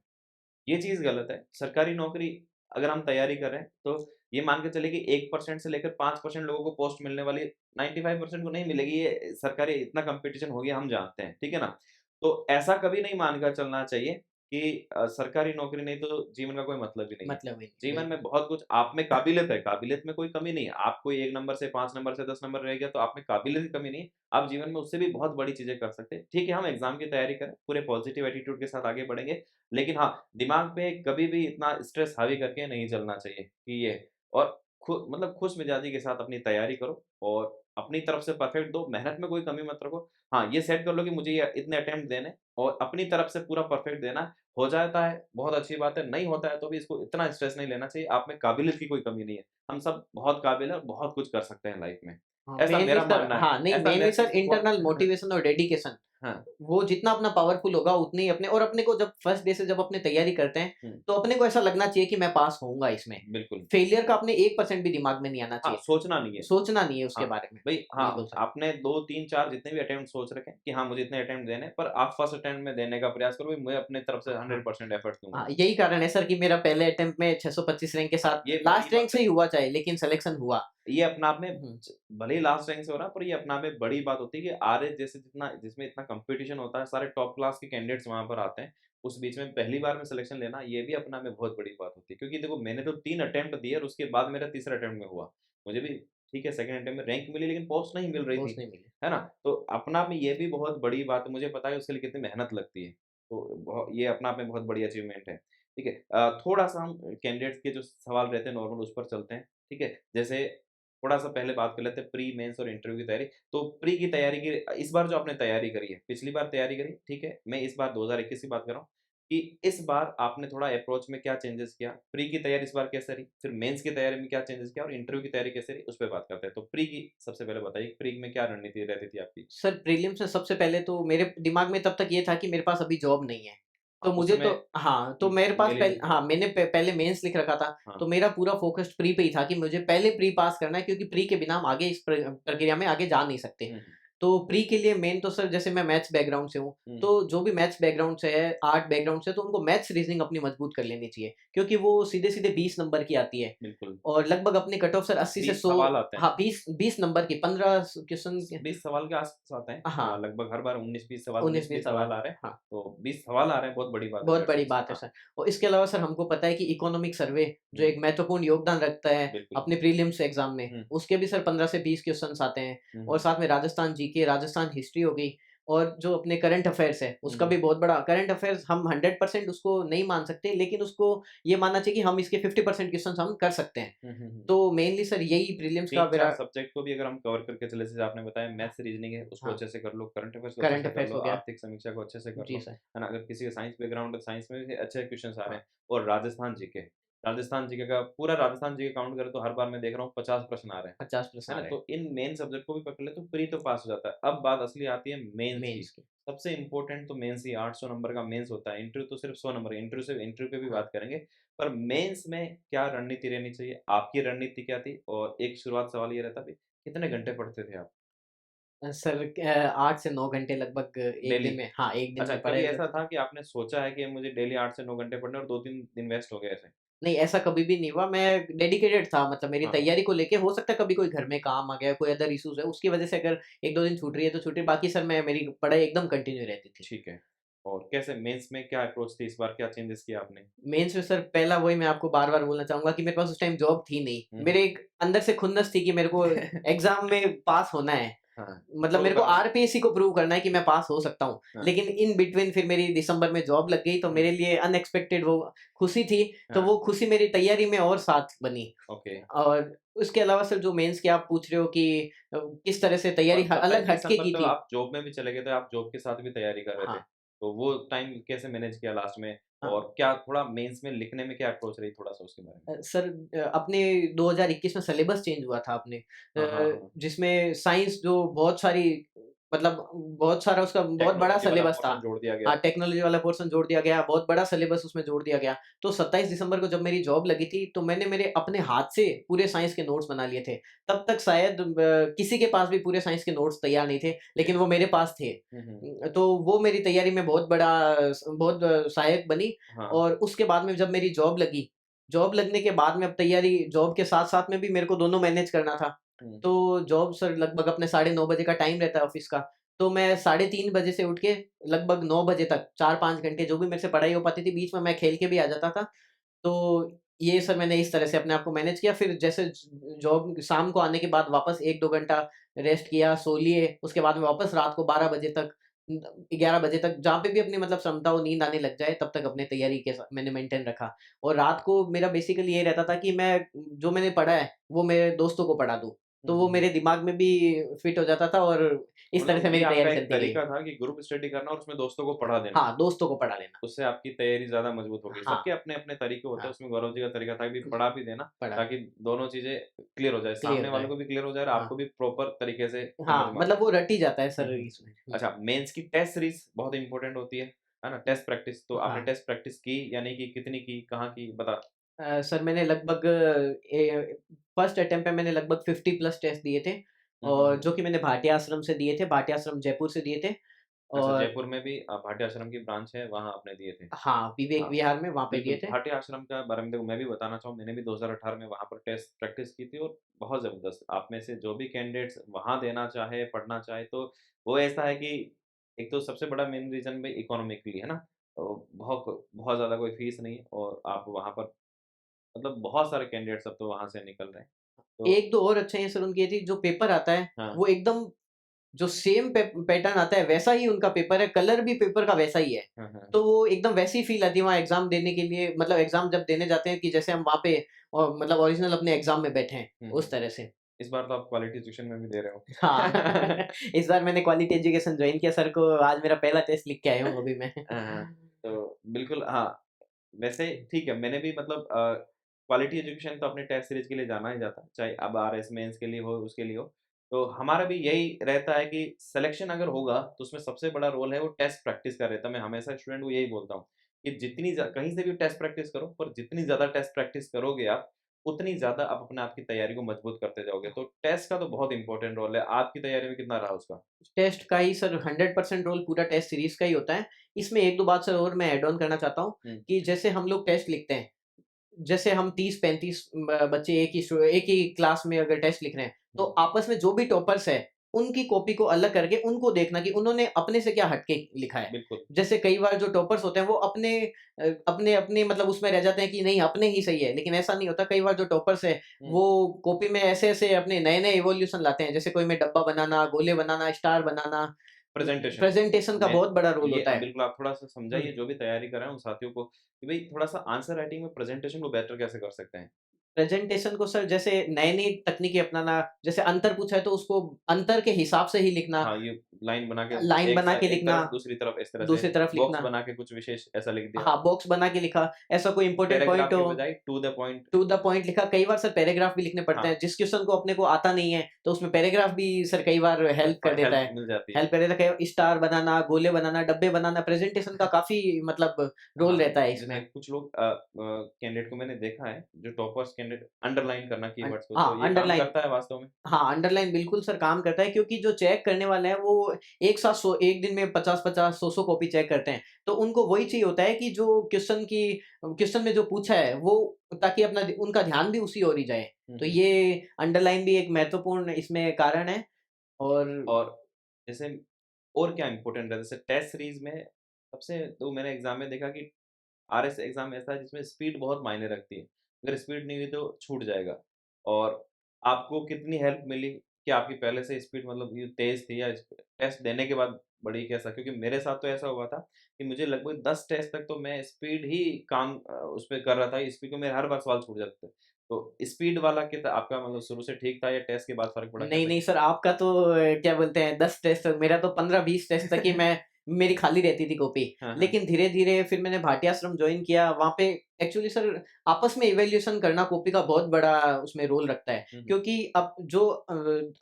ये चीज़ गलत है। सरकारी नौकरी अगर हम तैयारी कर रहे हैं, तो ये मान के चलिए कि 1% से लेकर 5% लोगों को पोस्ट मिलने वाली 95% को नहीं मिलेगी। ये सरकारी इतना कॉम्पिटिशन हो गया हम जानते हैं, ठीक है ना? तो ऐसा कभी नहीं मान कर चलना चाहिए कि सरकारी नौकरी नहीं तो जीवन का कोई मतलब ही नहीं है। मतलब ही नहीं, जीवन में बिल्कुल। बहुत कुछ आप में काबिलियत है, काबिलियत में कोई कमी नहीं है। आप कोई 1 नंबर से 5 नंबर से 10 नंबर रह गया तो आप में काबिलियत की कमी नहीं है। आप जीवन में उससे भी बहुत बड़ी चीज़ें कर सकते हैं। ठीक है, हम एग्ज़ाम की तैयारी करें, पूरे पॉज़िटिव एटीट्यूड के साथ आगे बढ़ेंगे। लेकिन हाँ, दिमाग पे कभी भी इतना स्ट्रेस हावी करके नहीं चलना चाहिए कि ये और मतलब खुशमिजाजी के साथ अपनी तैयारी करो और अपनी तरफ से परफेक्ट दो, मेहनत में कोई कमी मत रखो। हाँ, ये सेट कर लो कि मुझे ये इतने अटेम्प्ट देने और अपनी तरफ से पूरा परफेक्ट देना है। हो जाता है, बहुत अच्छी बात है, नहीं होता है तो भी इसको इतना स्ट्रेस नहीं लेना चाहिए, आप में काबिलियत की कोई कमी नहीं है। हम सब बहुत काबिल हैं और बहुत कुछ कर सकते हैं लाइफ में। हाँ, ऐसा मेनली मेरा सर मानना है। हाँ, नहीं ऐसा mainly let's sir internal what motivation और डेडिकेशन, हाँ, वो जितना अपना पावरफुल होगा उतने ही अपने को जब फर्स्ट डे से जब अपने तैयारी करते हैं, हुँ, तो अपने को ऐसा लगना चाहिए कि मैं पास होऊँगा इसमें। बिल्कुल। फेलियर का अपने 1% भी दिमाग में नहीं आना हाँ, चाहिए। सोचना नहीं है। सोचना नहीं है उसके हाँ, बारे में। भई बिल्कुल हाँ, सर। आपने 2, 3, 4 जितने भी अटेम्प्ट सोच रखे हैं कि हाँ, मुझे इतने अटेम्प्ट देने हैं, पर आप फर्स्ट अटेम्प्ट में देने का प्रयास करो, भई मैं अपने तरफ से हाँ। 100% एफर्ट दूँगा। हाँ, यही कारण है सर कि मेरा पहले अटेम्प्ट में 625 रैंक के हाँ, साथ ये बड़ी लास्ट रैंक बात से है। ही हुआ चाहे, लेकिन सिलेक्शन हुआ। ये अपने आप में हुँ। भले ही लास्ट रैंक से हो रहा है, पर ये अपने आप में बड़ी बात होती है कि आरएस जैसे जिसमें इतना कॉम्पिटिशन होता है, सारे टॉप क्लास के कैंडिडेट्स वहाँ पर आते हैं, उस बीच में पहली बार में सिलेक्शन लेना, ये भी अपने आप में बहुत बड़ी बात होती है। क्योंकि देखो मैंने तो 3 अटेम्प्ट दिए और उसके बाद मेरा तीसरा अटेम्प्ट में हुआ। मुझे भी ठीक है सेकंड अटेम्प्ट में रैंक मिली लेकिन पोस्ट नहीं मिल रही पोस्ट थी, नहीं मिली। है ना? तो अपने आप में ये भी बहुत बड़ी बात है, मुझे पता है उसके लिए कितनी मेहनत लगती है। तो ये अपने आप में बहुत बड़ी अचीवमेंट है। ठीक है? थोड़ा-सा हम कैंडिडेट्स के जो सवाल रहते हैं नॉर्मल उस पर चलते हैं, ठीक है? जैसे थोड़ा-सा पहले बात कर लेते हैं प्री, मेंस और इंटरव्यू की तैयारी। तो प्री की तैयारी की इस बार जो आपने तैयारी करी है, पिछली बार तैयारी करी, ठीक है? मैं इस बार 2021 की बात कर रहा हूँ कि इस बार आपने थोड़ा अप्रोच में क्या चेंजेस किया? प्री की तैयारी इस बार कैसे रही? फिर मेंस की तैयारी में क्या चेंजेस किया और इंटरव्यू की तैयारी कैसे रही? उस पे बात करते हैं। तो प्री की सबसे पहले बताइए, प्री में क्या रणनीति रहती थी आपकी? सर प्रीलिम्स में सबसे पहले तो मेरे दिमाग में तब तक ये था कि मेरे पास अभी जॉब नहीं है। तो उस मुझे तो समय हाँ, तो मेरे पास मिली नहीं थी हाँ, आपको? मैंने पहले मेंस लिख रखा था, हाँ, तो मेरा पूरा फ़ोकस प्री पे ही था कि मुझे पहले प्री पास करना है, क्योंकि प्री के बिना हम आगे इस प्रक्रिया में आगे जा नहीं सकते। हुँ, हुँ, तो प्री के लिए मेन तो सर जैसे मैं मैथ्स बैकग्राउंड से हूँ, हुँ, तो जो भी मैथ्स बैकग्राउंड से है, आर्ट बैकग्राउंड से है, तो उनको मैथ्स रीज़निंग अपनी मजबूत कर लेनी चाहिए, क्योंकि वो सीधे-सीधे 20 नंबर की आती है बिल्कुल। और लगभग अपनी कट ऑफ सर 80 से 20 100। सवाल आते हैं। हाँ, 20 नंबर की 15 क्वेश्चन। 20 सवाल के आस-पास आते हैं। हाँ, लगभग हर बार 19-20 सवाल 19-20 19-20 सवाल। सवाल आ रहे हैं। हाँ। तो 20 सवाल आ रहे हैं, बहुत बड़ी बात है बहुत अगर बड़ी 20 बात है हाँ। सर। और इसके अलावा सर हमको पता है कि इकोनॉमिक सर्वे जो हुँ, एक महत्वपूर्ण योगदान रखता है बिल्कुल। अपने प्रीलिम्स एग्ज़ाम में, हुँ, उसके भी सर 15 से 20 क्वेश्चन्स आते हैं हुँ, और हुँ। साथ में राजस्थान जीके, राजस्थान हिस्ट्री हो गई। और जो अपने करंट अफेयर्स है, उसका भी बहुत बड़ा करंट अफेयर्स हम 100% उसको नहीं मान सकते, लेकिन उसको ये मानना चाहिए कि हम इसके 50% क्वेश्चन्स हम कर सकते हैं। हुँ, हुँ, हुँ। तो मेनली सर यही प्रीलिम्स का 3-4 मेरा सब्जेक्ट को भी अगर हम कवर करके चले, जैसे आपने बताया मैथ्स, रीजनिंग है, उसको हाँ, अच्छे से कर लो, करंट अफेयर्स को अच्छे करंट से कर अफेयर्स लो, हो गया। आर्थिक समीक्षा को अच्छे से कर जी लो, सर। है ना? अगर किसी का साइंस बैकग्राउंड है, साइंस में भी अच्छे क्वेश्चन्स आ रहे हाँ, हैं और राजस्थान जीके का पूरा राजस्थान जीके काउंट करें तो हर बार मैं देख रहा हूँ 50 प्रश्न आ रहे हैं। 50 प्लस है आ ना? रहे हैं तो इन मेन सब्जेक्ट को भी पकड़ ले तो प्री तो पास हो जाता है। अब बात असली आती है मेंस की। मेंस की। सबसे इम्पोर्टेंट तो मेंस ही 800 नंबर का मेंस होता है। इंटरव्यू तो सिर्फ 100 नंबर है। इंटरव्यू पे भी हाँ। बात करेंगे। पर मेंस में क्या रणनीति रहनी चाहिए? आपकी रणनीति क्या थी? और एक शुरुआत सवाल ये रहता है कितने घंटे पढ़ते थे आप? सर 8 से 9 घंटे लगभग एक डेली? दिन में हाँ, 1 दिन अच्छा, में पढ़ाई कभी हो ऐसा जाती थी। था कि आपने सोचा है कि मुझे डेली 8 से 9 घंटे पढ़ने हैं और 2-3 दिन वेस्ट हो गए ऐसे? नहीं, ऐसा कभी भी नहीं हुआ, मैं डेडिकेटेड था मतलब मेरी हाँ, हाँ। तैयारी को लेके हो सकता है कभी कोई घर में काम आ गया, कोई अदर इश्यूज़ है, उसकी वजह से अगर 1-2 दिन छूट रही है तो छूट रही है, बाकी सर मैं मेरी पढ़ाई एकदम कंटिन्यू रहती थी। ठीक है। और कैसे मेंस में क्या अप्रोच थी इस बार? क्या चेंजेस किया आपने? मेंस में सर पहला वही मैं आपको बार-बार बोलना चाहूँगा कि मेरे पास उस टाइम जॉब थी नहीं। हुँ, मेरे हुँ। एक अंदर से खुन्नस थी कि मेरे को एग्ज़ाम में पास होना है। हाँ, मतलब प्रूव मेरे को करना है। आरपीएससी को प्रूव करना है कि मैं पास हो सकता हूँ। हाँ, लेकिन इन बिटवीन फिर मेरी दिसंबर में जॉब लग गई तो हुँ, मेरे लिए अनएक्सपेक्टेड वो खुशी थी, तो हाँ, वो खुशी मेरी तैयारी में और साथ बनी। ओके। और उसके अलावा सर जो मेंस की आप पूछ रहे हो कि किस तरह से तैयारी और ह 27 अलग हटके दिसंबर की तो थी। आप जॉब में भी चले गए थे, आप जॉब के साथ भी तैयारी कर रहे थे। हाँ, तो वो टाइम कैसे मैनेज किया लास्ट में? हाँ। और क्या थोड़ा मेंस में लिखने में क्या अप्रोच रही थोड़ा-सा उसके बारे में? सर अपने 2021 में सिलेबस चेंज हुआ था अपने हाँ, हाँ, हाँ। जिसमें साइंस जो बहुत सारी मतलब बहुत सारा उसका बहुत बड़ा टेक्नोलॉजी वाला सिलेबस था। पोर्शन जोड़ दिया हाँ, गया। टेक्नोलॉजी वाला पोर्शन जोड़ दिया गया, बहुत बड़ा सिलेबस उसमें जोड़ दिया गया। तो 27 दिसंबर को जब मेरी जॉब लगी थी, तो मैंने मेरे अपने हाथ से पूरे साइंस के नोट्स बना लिए थे। तब तक शायद किसी के पास भी पूरे साइंस के नोट्स तैयार नहीं थे, ओके। लेकिन वो मेरे पास थे। हुँ, हुँ। तो वो मेरी तैयारी में बहुत बड़ा बहुत सहायक बनी हाँ। और उसके बाद में जब मेरी जॉब लगी, जॉब लगने के बाद में अब तैयारी जॉब के साथ-साथ में भी मेरे को दोनों मैनेज करना था। हुँ, तो जॉब सर लगभग अपने साढ़े 9 बजे का टाइम रहता है ऑफ़िस का। तो मैं साढ़े 3 बजे से उठ के लगभग 9 बजे तक 4-5 घंटे जो भी मेरे से पढ़ाई हो पाती थी, बीच में मैं खेल के भी आ जाता था। तो ये सर मैंने इस तरह से अपने आप को मैनेज किया। फिर जैसे ज जॉब शाम को आने के बाद वापस 1-2 घंटा रेस्ट किया, सो लिए। उसके बाद में वापस रात को 12 बजे तक 11 बजे तक जहाँ पे भी अपनी मतलब क्षमता हो, नींद आने लग जाए, तब तक अपने तैयारी के साथ मैंने मेंटेन रखा। और रात को मेरा बेसिकली ये रहता था कि मैं जो मैंने पढ़ा है, वो मेरे दोस्तों को पढ़ा दूँ। हुँ, तो हुँ, वो हुँ। मेरे दिमाग में भी फिट हो जाता था और इस तरह मतलब से ये मेरी आपका तैयारी एक चलती गई। तरीका था कि ग्रुप स्टडी करना और उसमें दोस्तों को पढ़ा देना। हाँ, दोस्तों को पढ़ा लेना। उससे आपकी तैयारी ज़्यादा मजबूत होगी। हाँ, सबके अपने-अपने तरीके होते हैं, हाँ, उसमें गौरव जी का तरीका था कि पढ़ा भी देना, पढ़ा ताकि दोनों चीज़ें क्लियर हो जाए। क्लियर सामने हो वालों जाए। को भी क्लियर हो जाए और हाँ, आपको भी प्रॉपर तरीके से समझ हाँ, में आ मतलब जाए। वो रट ही जाता है हुँ, सर हुँ। इसमें। अच्छा, मेंस की टेस्ट सीरीज़ बहुत इम्पोर्टेंट होती है ना? टेस्ट प्रैक्टिस, तो आपने हाँ। टेस्ट प्रैक्टिस की या नहीं की? कितनी की? कहाँ की? बता। सर मैंने लगभग फर्स्ट अटेम्प्ट में मैंने लगभग 50 प्लस टेस्ट दिए थे हुँ, हुँ, और हुँ। जो कि मैंने भाटिया आश्रम से दिए थे, भाटिया आश्रम जयपुर से दिए थे अच्छा, और जयपुर में भी भाटिया आश्रम की ब्रांच है, वहाँ आपने दिए थे। हाँ, विवेक हाँ, विहार में वहाँ पे बिल्कुल, दिए थे। भाटिया आश्रम का बारे में देखो मैं भी बताना चाहूँ, मैंने भी 2018 में वहाँ पर टेस्ट प्रैक्टिस की थी और बहुत ज़बरदस्त। आप में से जो भी कैंडिडेट्स वहाँ देना चाहे, पढ़ना चाहे, तो वो ऐसा है कि एक तो सबसे बड़ा मेन रीज़न भई इकोनॉमिकली है ना? तो बहुत बहुत ज़्यादा कोई फीस नहीं है और आप वहाँ पर मतलब बहुत सारे कैंडिडेट्स अब तो वहाँ से निकल रहे हैं। तो 1-2 और अच्छे हैं सर उनके ये थी जो पेपर आता है, हाँ, वो एकदम जो सेम पैटर्न आता है वैसा ही उनका पेपर है, कलर भी पेपर का वैसा ही है। हाँ, हाँ। तो वो एकदम वैसी फ़ील आती है वहाँ एग्ज़ाम देने के लिए मतलब एग्ज़ाम जब देने जाते हैं कि जैसे हम वहाँ पे मतलब ओरिजिनल अपने एग्ज़ाम में बैठे हैं, हुँ, उस हुँ। तरह से। इस बार तो आप क्वालिटी एजुकेशन में भी दे रहे हो। हाँ, इस बार मैंने क्वालिटी एजुकेशन जॉइन किया सर को आज मेरा पहला टेस्ट लिख के आया हूँ अभी मैं। हाँ, तो बिल्कुल हाँ, वैसे ठीक है, मैंने भी मतलब क्वालिटी एजुकेशन तो अपने टेस्ट सीरीज़ के लिए जाना ही जाता है, चाहे अब आरएस मेंस के लिए हो, उसके लिए हो। तो हमारा भी यही रहता है कि सिलेक्शन अगर होगा, तो उसमें सबसे बड़ा रोल है वो टेस्ट प्रैक्टिस का रहता है। मैं हमेशा स्टूडेंट को यही बोलता हूँ कि जितनी कहीं से भी टेस्ट प्रैक्टिस करो, पर जितनी ज़्यादा टेस्ट प्रैक्टिस करोगे आप, उतनी ज़्यादा आप अपने आप की तैयारी को मजबूत करते जाओगे। तो टेस्ट का तो बहुत इम्पोर्टेंट रोल है। आपकी तैयारी में कितना रहा उसका? टेस्ट का ही सर 100% रोल पूरा टेस्ट सीरीज़ का ही होता है। इसमें 1-2 बात सर और मैं ऐड ऑन करना चाहता हूँ हुँ, कि जैसे हम लोग टेस्ट लिखते हैं जैसे हम 30-35 बच्चे एक ही क्लास में अगर टेस्ट लिख रहे हैं, तो हुँ, आपस में जो भी टॉपर्स हैं, उनकी कॉपी को अलग करके उनको देखना कि उन्होंने अपने से क्या हट के लिखा है। बिल्कुल। जैसे कई बार जो टॉपर्स होते हैं वो अपने मतलब उसमें रह जाते हैं कि नहीं अपने ही सही है, लेकिन ऐसा नहीं होता। कई बार जो टॉपर्स हैं, हुँ, वो कॉपी में ऐसे-ऐसे अपने नए-नए इवोल्यूशन लाते हैं। जैसे कोई में डब्बा बनाना, गोले बनाना, स्टार बनाना प्रेजेंटेशन का मैं बहुत बड़ा रोल ये होता है। बिल्कुल आप थोड़ा-सा हुँ। समझाइए जो भी तैयारी कर रहे हैं उन साथियों को कि भई थोड़ा-सा आंसर राइटिंग में प्रेजेंटेशन को बेटर कैसे कर सकते हैं? प्रेजेंटेशन को सर जैसे नई-नई तकनीकें अपनाना, जैसे अंतर पूछा है तो उसको अंतर के हिसाब से ही लिखना, हाँ, ये लाइन बना के लाइन बना के एक लिखना, तरफ दूसरी तरफ इस तरह से दूसरी तरफ बॉक्स लिखना। बना के कुछ विशेष ऐसा लिख दिया। हाँ, बॉक्स बना के लिखा, ऐसा कोई इम्पोर्टेंट पैराग्राफ पॉइंट के हो, बजाय to the point. To the point लिखा। कई बार सर पैराग्राफ भी लिखने पड़ते हाँ, हैं, जिस क्वेश्चन को अपने को आता नहीं है, तो उसमें पैराग्राफ भी सर कई बार हेल्प कर देता हेल्प है। मिल जाती है। हेल्प कर देता है, कई स्टार बनाना, गोले बनाना, डब्बे बनाना, प्रेजेंटेशन का काफ़ी मतलब रोल हाँ, रहता है जैसे इसमें। कुछ लोग कैंडिडेट को मैंने देखा है, जो टॉपर्स कैंडिडेट अंडरलाइन करना कीवर्ड्स को, तो हाँ, ये काम अंडरलाइन। करता है वास्तव में? हाँ, अंडरलाइन बिल्कुल सर काम करता है, क्योंकि जो चेक करने वाले हैं वो एक साथ 100 एक दिन में 50-50, 100-100 कॉपी चेक करते हैं। तो उनको वही चाहिए होता है कि जो क्वेश्चन में जो पूछा है वो, ताकि अपना उनका ध्यान भी उसी ओर ही जाए। हुँ, तो हुँ। ये अंडरलाइन भी एक महत्वपूर्ण इसमें कारण है। और और जैसे और क्या इम्पोर्टेंट है? जैसे टेस्ट सीरीज़ में सबसे तो मैंने एग्ज़ाम में देखा कि आरएस एग्ज़ाम ऐसा है जिसमें स्पीड बहुत मायने रखती है। अगर स्पीड नहीं हुई तो छूट जाएगा। और आपको कितनी हेल्प मिली कि आपकी पहले से स्पीड मतलब ये तेज़ थी या इस टेस्ट देने के बाद बढ़ी कैसा? क्योंकि मेरे साथ तो ऐसा हुआ था कि मुझे लगभग 10 टेस्ट तक तो मैं स्पीड ही काम उस पे कर रहा था। स्पीड में मेरे हर बार सवाल छूट जाते थे। तो स्पीड वाला कितना आपका मतलब शुरू से ठीक था या टेस्ट के बाद फ़र्क पड़ा नहीं, कैसे? नहीं सर, आपका तो क्या बोलते हैं 10 टेस्ट, मेरा तो 15-20 टेस्ट तक ही मेरी खाली रहती थी कॉपी। हाँ, हाँ। लेकिन धीरे-धीरे फिर मैंने भाटी आश्रम जॉइन किया, वहाँ पे एक्चुअली सर आपस में इवैल्यूएशन करना कॉपी का बहुत बड़ा उसमें रोल रखता है। हुँ, हुँ। क्योंकि अब जो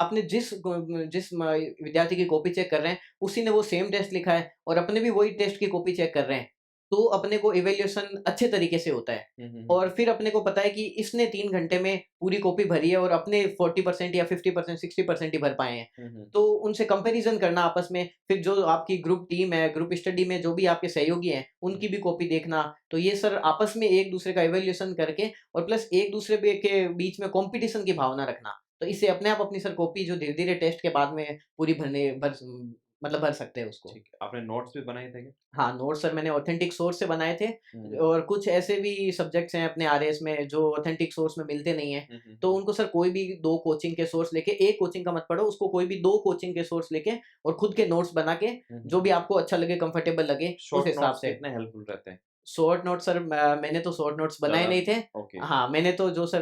आपने जिस विद्यार्थी की कॉपी चेक कर रहे हैं, उसी ने वो सेम टेस्ट लिखा है और अपने भी वही टेस्ट की कॉपी चेक कर रहे हैं। तो अपने को इवैल्यूएशन अच्छे तरीके से होता है। हुँ, हुँ, हुँ। और फिर अपने को पता है कि इसने 3 घंटे में पूरी कॉपी भरी है और अपने 40% या 50%, 60% ही भर पाए हैं। हुँ, हुँ। तो उनसे कंपैरिज़न करना आपस में, फिर जो आपकी ग्रुप टीम है, ग्रुप स्टडी में जो भी आपके सहयोगी हैं, हुँ। उनकी भी कॉपी देखना। तो ये सर आपस में एक-दूसरे का इवैल्यूएशन करके और प्लस एक-दूसरे के बीच में कॉम्पिटिशन की भावना रखना। तो इससे अपने आप अपनी सर कॉपी जो धीरे-धीरे टेस्ट के बाद में पूरी मतलब भर सकते हैं उसको। ठीक है। आपने नोट्स भी बनाए थे क्या? हाँ, नोट्स सर मैंने ऑथेंटिक सोर्स से बनाए थे। हुँ, हुँ। और कुछ ऐसे भी सब्जेक्ट्स हैं अपने आरएस में जो ऑथेंटिक सोर्स में मिलते नहीं हैं। हुँ, हुँ, तो हुँ। उनको सर कोई भी 2 कोचिंग के सोर्स लेके, एक कोचिंग का मत पढ़ो, उसको कोई भी 2 कोचिंग के सोर्स लेके और खुद के नोट्स बना के, हुँ, हुँ। जो भी आपको अच्छा लगे, कंफर्टेबल लगे, उस शॉर्ट हिसाब नोट्स से। कितने हेल्पफुल रहते हैं? शॉर्ट नोट्स सर मैंने तो शॉर्ट नोट्स बनाए ज़्यादा नहीं थे। ओके। हाँ, मैंने तो जो सर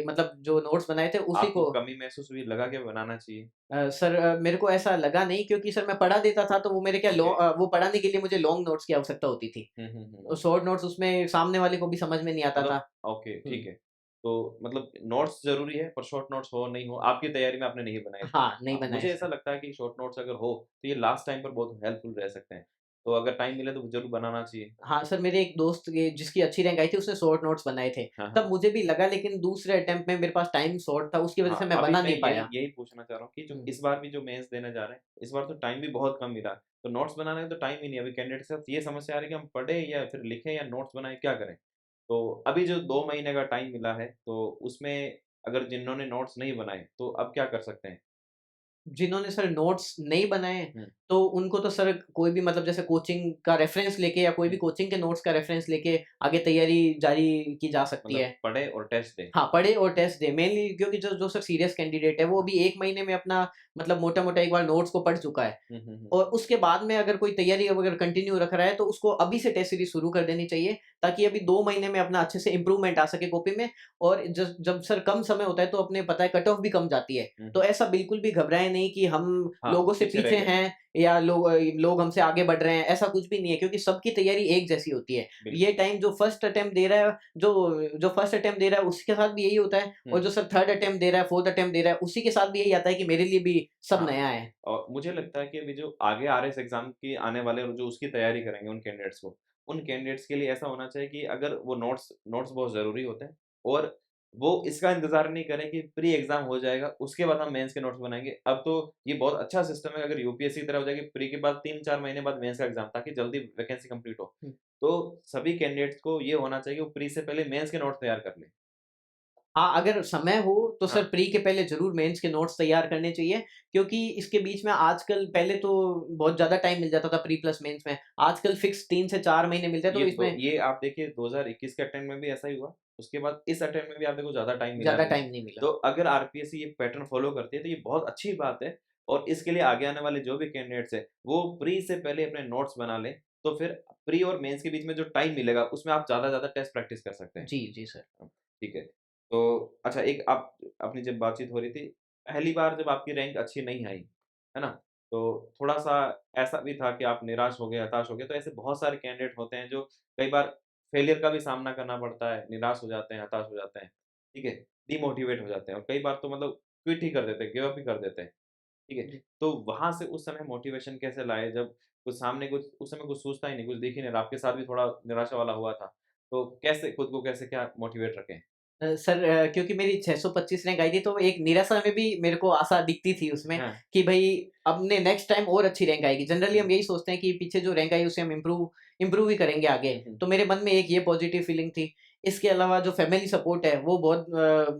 मतलब जो नोट्स बनाए थे उसी आपको को। कमी महसूस हुई, लगा कि बनाना चाहिए? सर मेरे को ऐसा लगा नहीं, क्योंकि सर मैं पढ़ा देता था, तो वो मेरे क्या ओके। वो पढ़ाने के लिए मुझे लॉन्ग नोट्स की आवश्यकता होती थी। हुँ, हुँ, हुँ। तो शॉर्ट नोट्स उसमें सामने वाले को भी समझ में नहीं आता था। मतलब ओके, हुँ। ठीक है। तो मतलब नोट्स ज़रूरी है, पर शॉर्ट नोट्स हो, नहीं हो, आपकी तैयारी में आपने नहीं बनाए थे। हाँ, नहीं बनाए मुझे ऐसा सर। लगता है कि शॉर्ट नोट्स अगर हो, तो ये लास्ट टाइम पर बहुत हेल्पफुल रह सकते हैं। तो अगर टाइम मिले तो ज़रूर बनाना चाहिए। हाँ, सर मेरे एक दोस्त के जिसकी अच्छी रैंक आई थी, उसने शॉर्ट नोट्स बनाए थे। हाँ, तब हाँ। मुझे भी लगा, लेकिन दूसरे अटेम्प्ट में मेरे पास टाइम शॉर्ट था, उसकी वज़ह से हाँ, मैं अभी बना मैं नहीं यही पाया। यही पूछना चाह रहा हूँ कि जो हुँ। इस बार भी जो मेंस देने जा रहे हैं, इस बार तो टाइम भी बहुत कम मिला। तो नोट्स बनाने का तो टाइम ही नहीं है। अभी कैंडिडेट के साथ ये समस्या आ रही है कि हम पढ़ें या फिर लिखें या नोट्स बनाएँ, क्या करें? तो अभी जो 2 महीने का टाइम मिला है, तो उसमें अगर जिन्होंने नोट्स नहीं बनाए, तो अब क्या कर सकते हैं? जिन्होंने सर नोट्स नहीं बनाए, हुँ, तो उनको तो सर कोई भी मतलब जैसे कोचिंग का रेफ़रेंस लेके या कोई भी हुँ। कोचिंग के नोट्स का रेफ़रेंस लेके आगे तैयारी जारी की जा सकती मतलब है। पढ़ें और टेस्ट दें। हाँ, पढ़े और टेस्ट दे। मेनली क्योंकि जो जो सर सीरियस कैंडिडेट है, वो हाँ। अभी 1 महीने में अपना मतलब मोटा-मोटा एक बार नोट्स को पढ़ चुका है। हुँ, हुँ, हुँ। और उसके बाद में अगर कोई तैयारी अब अगर कंटिन्यू रख रहा है, तो उसको अभी से टेस्ट सीरीज़ शुरू कर देनी चाहिए, ताकि अभी 2 महीने में अपना अच्छे से इम्प्रूवमेंट आ सके कॉपी में। और जब सर कम समय होता है, तो अपने पता है कट ऑफ भी कम जाती है। हुँ, तो हुँ। ऐसा बिल्कुल भी घबराएँ नहीं कि हम हाँ, लोगों से पीछे रह पीछे गए। हैं या लोग हमसे आगे बढ़ रहे हैं, ऐसा कुछ भी नहीं है, क्योंकि सबकी तैयारी एक जैसी होती है। ये बिल्कुल। टाइम जो फर्स्ट अटेम्प्ट दे रहा है, जो फर्स्ट अटेम्प्ट दे रहा है, उसके साथ भी यही होता है, और हुँ। जो सर थर्ड अटेम्प्ट दे रहा है, फोर्थ अटेम्प्ट दे रहा है, उसी के साथ भी यही आता है कि मेरे लिए भी सब हाँ, नया है। और मुझे लगता है कि अभी जो आगे आरएस एग्ज़ाम की आने वाले और जो उसकी तैयारी करेंगे उन कैंडिडेट्स के लिए ऐसा होना चाहिए कि अगर वो नोट्स नोट्स बहुत ज़रूरी होते हैं और वो इसका इंतज़ार नहीं करें कि प्री एग्ज़ाम हो जाएगा, उसके बाद हम मेंस के नोट्स बनाएँगे। अब तो ये बहुत अच्छा सिस्टम है अगर यूपीएससी की तरह हो जाएगी, प्री के बाद 3-4 महीने बाद मेंस का एग्ज़ाम ताकि जल्दी वैकेंसी कंप्लीट हो। हुँ। तो सभी कैंडिडेट्स को ये होना चाहिए वो प्री से पहले मेंस के नोट्स तैयार कर लें। हाँ, अगर समय हो तो सर हाँ, प्री के पहले ज़रूर मेंस के नोट्स तैयार करने चाहिए, क्योंकि इसके बीच में आजकल, पहले तो बहुत ज़्यादा टाइम मिल जाता था प्री प्लस मेंस में, आजकल फिक्स 3 से 4 महीने मिलते हैं, तो इसमें ये आप देखिए 2021 के अटेम्प्ट में भी ऐसा ही हुआ। उसके बाद इस अटेम्प्ट में भी आप देखो ज़्यादा टाइम मिला ज़्यादा नहीं है। टाइम नहीं मिला। तो अगर आरपीएससी ये पैटर्न फ़ॉलो करती है तो ये बहुत अच्छी बात है। और इसके लिए आगे आने वाले जो भी कैंडिडेट्स हैं, वो प्री से पहले अपने नोट्स बना लें, तो फिर प्री और मेंस के बीच में जो टाइम मिलेगा, उसमें आप ज़्यादा-ज़्यादा टेस्ट प्रैक्टिस कर सकते हैं। जी, जी सर। ठीक है। तो अच्छा, एक आप अपनी जब बातचीत हो रही थी, पहली बार जब आपकी रैंक अच्छी नहीं आई, है ना? तो थोड़ा-सा ऐसा भी था कि आप निराश हो गए, हताश हो गए, तो ऐसे बहुत सारे कैंडिडेट होते हैं जो कई बार फेलियर का भी सामना करना पड़ता है, निराश हो जाते हैं, हताश हो जाते हैं, ठीक है? डिमोटिवेट हो जाते हैं और कई बार तो मतलब क्विट ही कर देते हैं, गिव अप ही कर देते हैं, ठीक है? जी। तो वहाँ से उस समय मोटिवेशन कैसे लाए जब कुछ सामने कुछ उस समय कुछ सूझता ही नहीं, कुछ दिख ही नहीं रहा, आपके साथ भी थोड़ा निराशा वाला हुआ था, तो कैसे खुद को कैसे क्या मोटिवेट रखें? सर क्योंकि मेरी 625 रैंक आई थी तो एक निराशा में भी मेरे को आशा दिखती थी उसमें हाँ। कि भई अपने नेक्स्ट टाइम और अच्छी रैंक आएगी। जनरली हम हुँ। यही सोचते हैं कि पीछे जो रैंक आई उसे हम इम्प्रूव ही करेंगे आगे। हुँ, हुँ। तो मेरे मन में एक ये पॉजिटिव फीलिंग थी। इसके अलावा जो फैमिली सपोर्ट है वो बहुत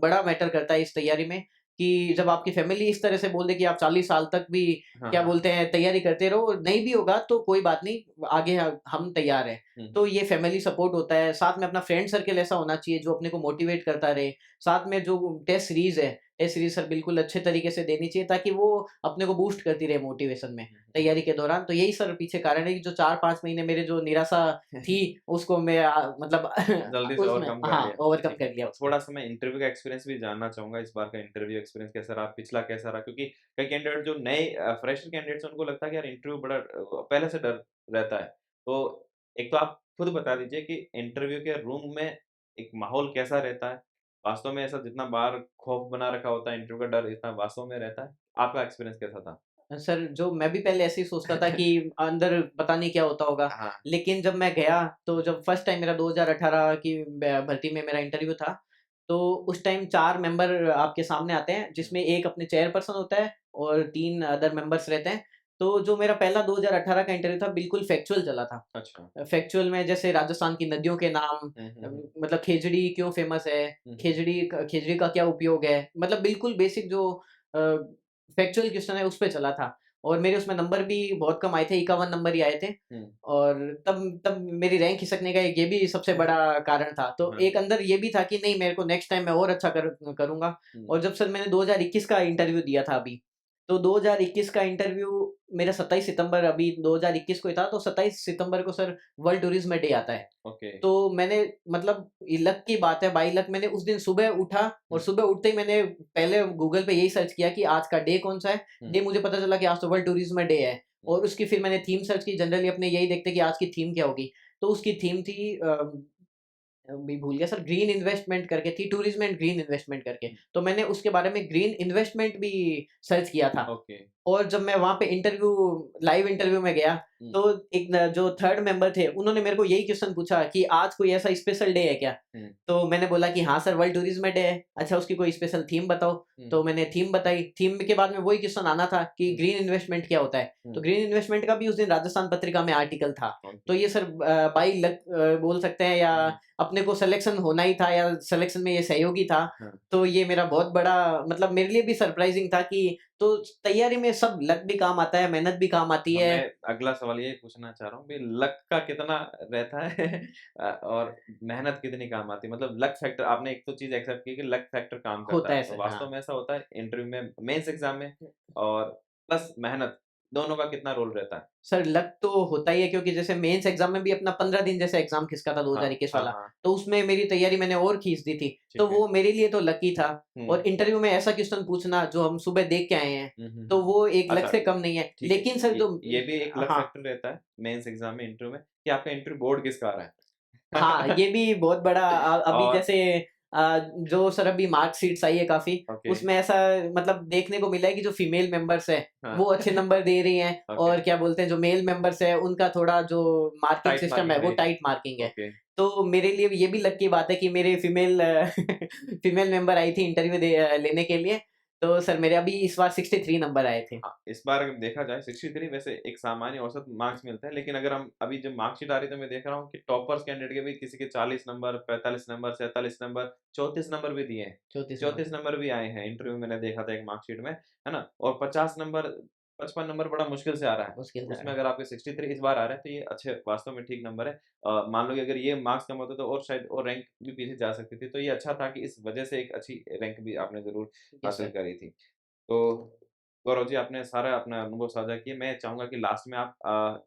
बड़ा मैटर करता है इस तैयारी में कि जब आपकी फैमिली इस तरह से बोल दे कि आप 40 साल तक भी हाँ, क्या हाँ। बोलते हैं तैयारी करते रहो, नहीं भी होगा तो कोई बात नहीं, आगे हम तैयार हैं। हुँ, हुँ। तो ये फैमिली सपोर्ट होता है, साथ में अपना फ्रेंड सर्कल ऐसा होना चाहिए जो अपने को मोटिवेट करता रहे। साथ में जो टेस्ट सीरीज़ है, टेस्ट सीरीज़ सर बिल्कुल अच्छे तरीके से देनी चाहिए ताकि वो अपने को बूस्ट करती रहे मोटिवेशन में, हुँ, हुँ। तैयारी के दौरान। तो यही सर पीछे कारण है कि जो 4-5 महीने मेरे जो निराशा थी, उसको मैं मतलब जल्दी से उसमें ओवरकम कर हाँ, लिया। ओवरकम ठीक है। कर लिया उसमें। थोड़ा-सा मैं इंटरव्यू का एक्सपीरियंस भी जानना चाहूँगा, इस बार का इंटरव्यू एक्सपीरियंस कैसा रहा? पिछला कैसा रहा? क्योंकि कई कैंडिडेट जो नए फ्रेशर कैंडिडेट्स हैं, उनको लगता है कि यार इंटरव्यू बड़ा पहले से डर रहता है। तो एक तो आप खुद बता दीजिए कि इंटरव्यू के रूम में एक माहौल कैसा रहता है? वास्तव में ऐसा जितना बाहर खौफ बना रखा होता है, इंटरव्यू का डर इतना वास्तव में रहता है? आपका एक्सपीरियंस कैसा था? सर जो मैं भी पहले ऐसे ही सोचता था कि अंदर पता नहीं क्या होता होगा। हाँ। लेकिन जब मैं गया तो जब फर्स्ट टाइम मेरा 2018 की भर्ती में मेरा इंटरव्यू था, तो उस टाइम 4 मेंबर आपके सामने आते हैं हुँ। जिसमें एक अपने चेयरपर्सन होता है और 3 अदर मेंबर्स रहते हैं। तो जो मेरा पहला 2018 का इंटरव्यू था बिल्कुल फैक्चुअल चला था। अच्छा। फैक्चुअल में जैसे राजस्थान की नदियों के नाम, हुँ, हुँ, हुँ। मतलब खेजड़ी क्यों फ़ेमस है? हुँ, हुँ। खेजड़ी का क्या उपयोग है? मतलब बिल्कुल बेसिक जो अ, फैक्चुअल क्वेश्चन है उस पे चला था और मेरे उसमें नंबर भी बहुत कम आए थे, 51 नंबर ही आए थे हुँ। और तब तब मेरी रैंक खिसकने का एक ये भी सबसे बड़ा कारण था। तो हाँ। एक अंदर ये भी था कि नहीं, मेरे को नेक्स्ट टाइम मैं और अच्छा करूँगा। हुँ। और जब सर मैंने 2021 का इंटरव्यू दिया था अभी, तो 2021 का इंटरव्यू मेरा 27 सितंबर अभी 2021 को ही था, तो 27 सितंबर को सर वर्ल्ड टूरिज़्म डे आता है। ओके। तो मैंने मतलब ये लक की बात है, बाई लक मैंने उस दिन सुबह उठा और हुँ, सुबह उठते ही मैंने पहले गूगल पे यही सर्च किया कि आज का डे कौन-सा है। हुँ, डे मुझे पता चला कि आज तो वर्ल्ड टूरिज़्म डे है हुँ। और उसकी फिर मैंने थीम सर्च की। जनरली अपने यही देखते हैं कि आज की थीम क्या होगी। तो उसकी थीम थी अभी भूल गया सर, ग्रीन इन्वेस्टमेंट करके थी, टूरिज़्म एंड ग्रीन इन्वेस्टमेंट करके। हुँ। तो मैंने उसके बारे में ग्रीन इन्वेस्टमेंट भी सर्च किया था। ओके। और जब मैं वहाँ पे लाइव इंटरव्यू में गया, हुँ, तो एक न जो 3rd मेंबर थे, उन्होंने मेरे को यही क्वेश्चन पूछा कि आज कोई ऐसा स्पेशल डे है क्या? हुँ, तो मैंने बोला कि हाँ सर, वर्ल्ड टूरिज़्म डे है। अच्छा, उसकी कोई स्पेशल थीम बताओ। हुँ, तो मैंने थीम बताई। थीम के बाद में वही क्वेश्चन आना था कि हुँ, ग्रीन इन्वेस्टमेंट क्या होता है? तो हुँ। ग्रीन इन्वेस्टमेंट का भी उस दिन राजस्थान पत्रिका में आर्टिकल था। ओके। तो ये सर बाई लक बोल सकते हैं या हुँ, हुँ। अपने को सिलेक्शन होना ही था या सिलेक्शन में ये सहयोगी था। हाँ। तो ये मेरा बहुत बड़ा मतलब मेरे लिए भी सरप्राइज़िंग था कि तो तैयारी में सब लक भी काम आता है, मेहनत भी काम आती हाँ, है। मैं अगला सवाल यही पूछना चाह रहा हूँ कि लक का कितना रहता है और मेहनत कितनी काम आती है? मतलब लक फैक्टर आपने एक तो चीज़ एक्सेप्ट की कि लक फैक्टर काम करता होता है। है तो सर, वास्तव हाँ। में ऐसा होता है इंटरव्यू में, मेंस एग्ज़ाम में और प्लस मेहनत, दोनों का कितना रोल रहता है? सर लक तो होता ही है क्योंकि जैसे मेंस एग्ज़ाम में भी अपना 15 दिन जैसे एग्ज़ाम खिसका था हाँ, 2021 हाँ, वाला, हाँ। तो उसमें मेरी तैयारी मैंने और खींच दी थी। तो ठीक है। वो मेरे लिए तो लकी था हुँ, और इंटरव्यू में ऐसा क्वेश्चन पूछना जो हम सुबह देख के आए हैं, हुँ, हुँ, तो हुँ। वो एक लक अच्छा, से कम नहीं है। ठीक है। लेकिन सर जो ये भी एक लक हाँ। फैक्टर रहता है मेंस एग्ज़ाम में, इंटरव्यू में कि आपका इंटरव्यू बोर्ड किसका आ रहा हाँ, है। ये भी बहुत बड़ा अभी और जैसे जो सर अभी मार्कशीट्स आई है काफ़ी, ओके, उसमें ऐसा मतलब देखने को मिला है कि जो फीमेल मेंबर्स हैं, हाँ। वो अच्छे नंबर दे रही हैं ओके, और क्या बोलते हैं जो मेल मेंबर्स हैं, उनका थोड़ा जो मार्किंग टाइट सिस्टम है, मार्किंग वो रही। टाइट मार्किंग है। ओके। तो मेरे लिए ये भी लक की बात है कि मेरे फीमेल मेंबर आई थी इंटरव्यू लेने के लिए, तो सर मेरे अभी इस बार 63 नंबर आए थे। हाँ, इस बार अगर देखा जाए 63 वैसे एक सामान्य औसत मार्क्स मिलता है, लेकिन अगर हम अभी जब मार्कशीट आ रही है तो मैं देख रहा हूँ कि टॉपर्स कैंडिडेट के भी किसी के 40 नंबर, 45 नंबर, 47 नंबर, 34 नंबर भी दिए हैं। 34 नंबर 34 नंबर भी आए हैं, इंटरव्यू मैंने देखा था एक मार्कशीट में, है ना? और 50 नंबर, 55 नंबर बड़ा मुश्किल से आ रहा है। मुश्किल था। उसमें अगर आपके 63 इस बार आ रहे हैं तो ये अच्छे वास्तव में ठीक नंबर है। मान लो कि अगर ये मार्क्स कम होते तो और शायद और रैंक भी पीछे जा सकती थी, तो ये अच्छा था कि इस वजह से एक अच्छी रैंक भी आपने ज़रूर यस हासिल सर। करी थी। तो गौरव जी, आपने सारा अपना अनुभव साझा किए। मैं चाहूँगा कि लास्ट में आप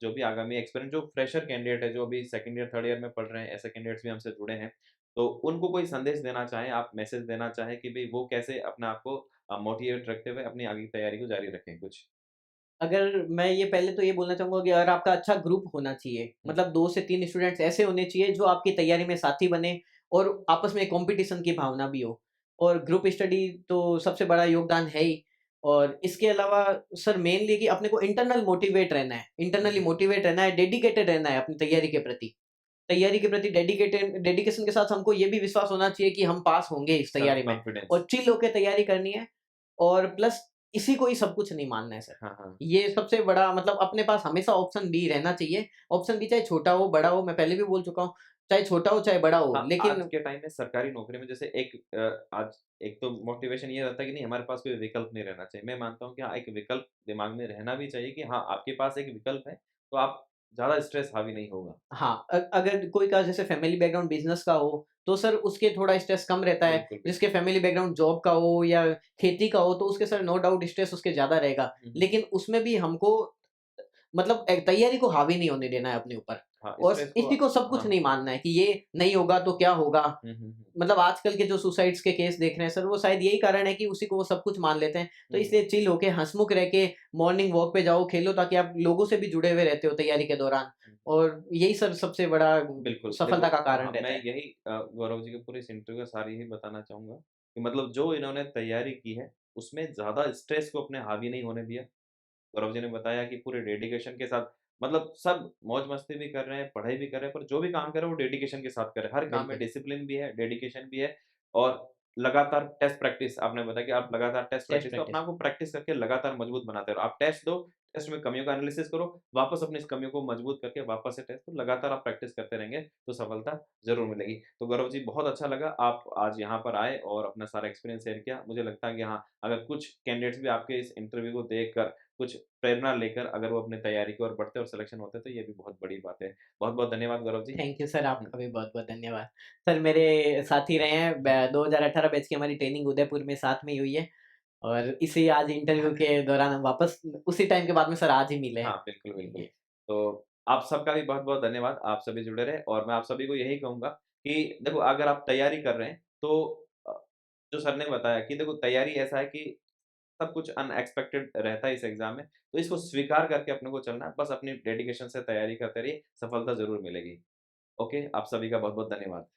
जो भी आगामी एक्सपीरियंस जो फ्रेशर कैंडिडेट है, जो अभी सेकंड ईयर, थर्ड ईयर में पढ़ रहे हैं, ऐसे कैंडिडेट्स भी हमसे जुड़े हैं, तो उनको कोई संदेश देना चाहें, आप मैसेज देना चाहें कि भई वो कैसे अपने आप को मोटिवेट रखते हुए अपनी आगे की तैयारी को जारी रखें कुछ? अगर मैं ये पहले तो ये बोलना चाहूँगा कि अगर आपका अच्छा ग्रुप होना चाहिए, हुँ, मतलब 2 से 3 स्टूडेंट्स ऐसे होने चाहिए जो आपकी तैयारी में साथी बने और आपस में कॉम्पिटिशन की भावना भी हो। और ग्रुप स्टडी तो सबसे बड़ा योगदान है ही। और इसके अलावा सर मेनली कि अपने को इंटरनल मोटिवेट रहना है, हुँ, इंटरनली हुँ। मोटिवेट रहना है, डेडिकेटेड रहना है अपनी तैयारी के प्रति। तैयारी के प्रति डेडिकेशन के साथ हमको ये भी विश्वास होना चाहिए कि हम पास होंगे इस सेल्फ तैयारी में कॉन्फिडेंस। और चिल होके तैयारी करनी है। और प्लस इसी को ही सब कुछ नहीं मानना है सर। हाँ, हाँ। ये सबसे बड़ा मतलब अपने पास हमेशा ऑप्शन बी रहना चाहिए। ऑप्शन बी चाहे छोटा हो, बड़ा हो, मैं पहले भी बोल चुका हूँ, चाहे छोटा हो, चाहे बड़ा हो, हाँ, आज लेकिन के टाइम में सरकारी नौकरी में जैसे आज एक तो मोटिवेशन ये रहता है कि नहीं हमारे पास कोई विकल्प नहीं रहना चाहिए। मैं मानता हूँ कि हाँ, एक विकल्प दिमाग में रहना भी चाहिए कि हाँ, आपके पास एक विकल्प है, तो आप ज़्यादा स्ट्रेस हावी नहीं होगा। हाँ, अगर कोई का जैसे फैमिली बैकग्राउंड बिज़नेस का हो, तो सर उसके थोड़ा स्ट्रेस कम रहता है। बिल्कुल, जिसके बिल्कुल। फैमिली बैकग्राउंड जॉब का हो या खेती का हो, तो उसके सर नो डाउट स्ट्रेस उसके ज़्यादा रहेगा। हुँ, हुँ। लेकिन उसमें भी हमको मतलब तैयारी को हावी नहीं होने देना है अपने ऊपर हाँ, और स्ट्रेस को इसी को सब हाँ, कुछ नहीं हाँ। मानना है कि ये नहीं होगा तो क्या होगा? हुँ, हुँ, हुँ। मतलब आजकल के जो सुसाइड्स के केस देख रहे हैं सर, वो शायद यही कारण है कि उसी को वो सब कुछ मान लेते हैं। तो हुँ, इसलिए चिल होके, हँसमुख रह के मॉर्निंग वॉक पे जाओ, खेलो ताकि आप लोगों से भी जुड़े हुए रहते हो तैयारी के दौरान हुँ। और यही सर सबसे बड़ा बिल्कुल, देखो सफलता का कारण हाँ, मैं रहता है। यही गौरव जी के पूरे इस इंटरव्यू का सार यही बताना चाहूँगा कि मतलब जो इन्होंने तैयारी की है, उसमें ज़्यादा स्ट्रेस को अपने हावी नहीं होने दिया। गौरव जी ने बताया कि पूरे डेडिकेशन के साथ मतलब सब मौज-मस्ती भी कर रहे हैं, पढ़ाई भी कर रहे हैं, पर जो भी काम कर रहे हैं वो डेडिकेशन के साथ कर रहे हैं। हर काम में बिल्कुल, डिसिप्लिन भी है, डेडिकेशन भी है और लगातार टेस्ट प्रैक्टिस आपने बताया कि आप लगातार टेस्ट टेस्ट प्रैक्टिस तो अपने प्रैक्टिस। आप को प्रैक्टिस करके लगातार मजबूत बनाते रहो। आप टेस्ट दो, टेस्ट में कमियों का एनालिसिस करो, वापस अपनी इस कमियों को मजबूत करके वापस से टेस्ट दो, लगातार आप प्रैक्टिस करते रहेंगे, तो सफलता ज़रूर मिलेगी। तो गौरव जी बहुत अच्छा लगा आप आज यहाँ पर आए और अपना सारा एक्सपीरियंस शेयर किया। मुझे लगता है कि हाँ, अगर कुछ कैंडिडेट्स भी आपके इस इंटरव्यू को देखकर कुछ प्रेरणा लेकर अगर वो अपनी तैयारी की ओर बढ़ते और सिलेक्शन होते तो ये भी बहुत बड़ी बात है। बहुत-बहुत धन्यवाद Gaurav ji. Thank you sir, हुँ, आपका भी बहुत-बहुत धन्यवाद। सर मेरे साथी रहे हैं, ब हुँ। 2018 बैच की हमारी ट्रेनिंग उदयपुर में साथ में ही हुई है और इसी आज इंटरव्यू के दौरान हम वापस उसी टाइम के बाद में सर आज ही मिले हैं। हाँ, बिल्कुल, बिल्कुल। ये तो आप सबका भी बहुत-बहुत धन्यवाद। आप सभी जुड़े रहे और मैं आप सभी को यही कहूँगा कि देखो अगर आप तैयारी कर रहे हैं तो अ, जो सर ने बताया कि देखो तैयारी ऐसा है कि सब कुछ अनएक्सपेक्टेड रहता है इस एग्ज़ाम में, तो इसको स्वीकार करके अपने को चलना है। बस अपनी डेडिकेशन से तैयारी करते रहिए, सफलता ज़रूर मिलेगी। ओके, आप सभी का बहुत-बहुत धन्यवाद।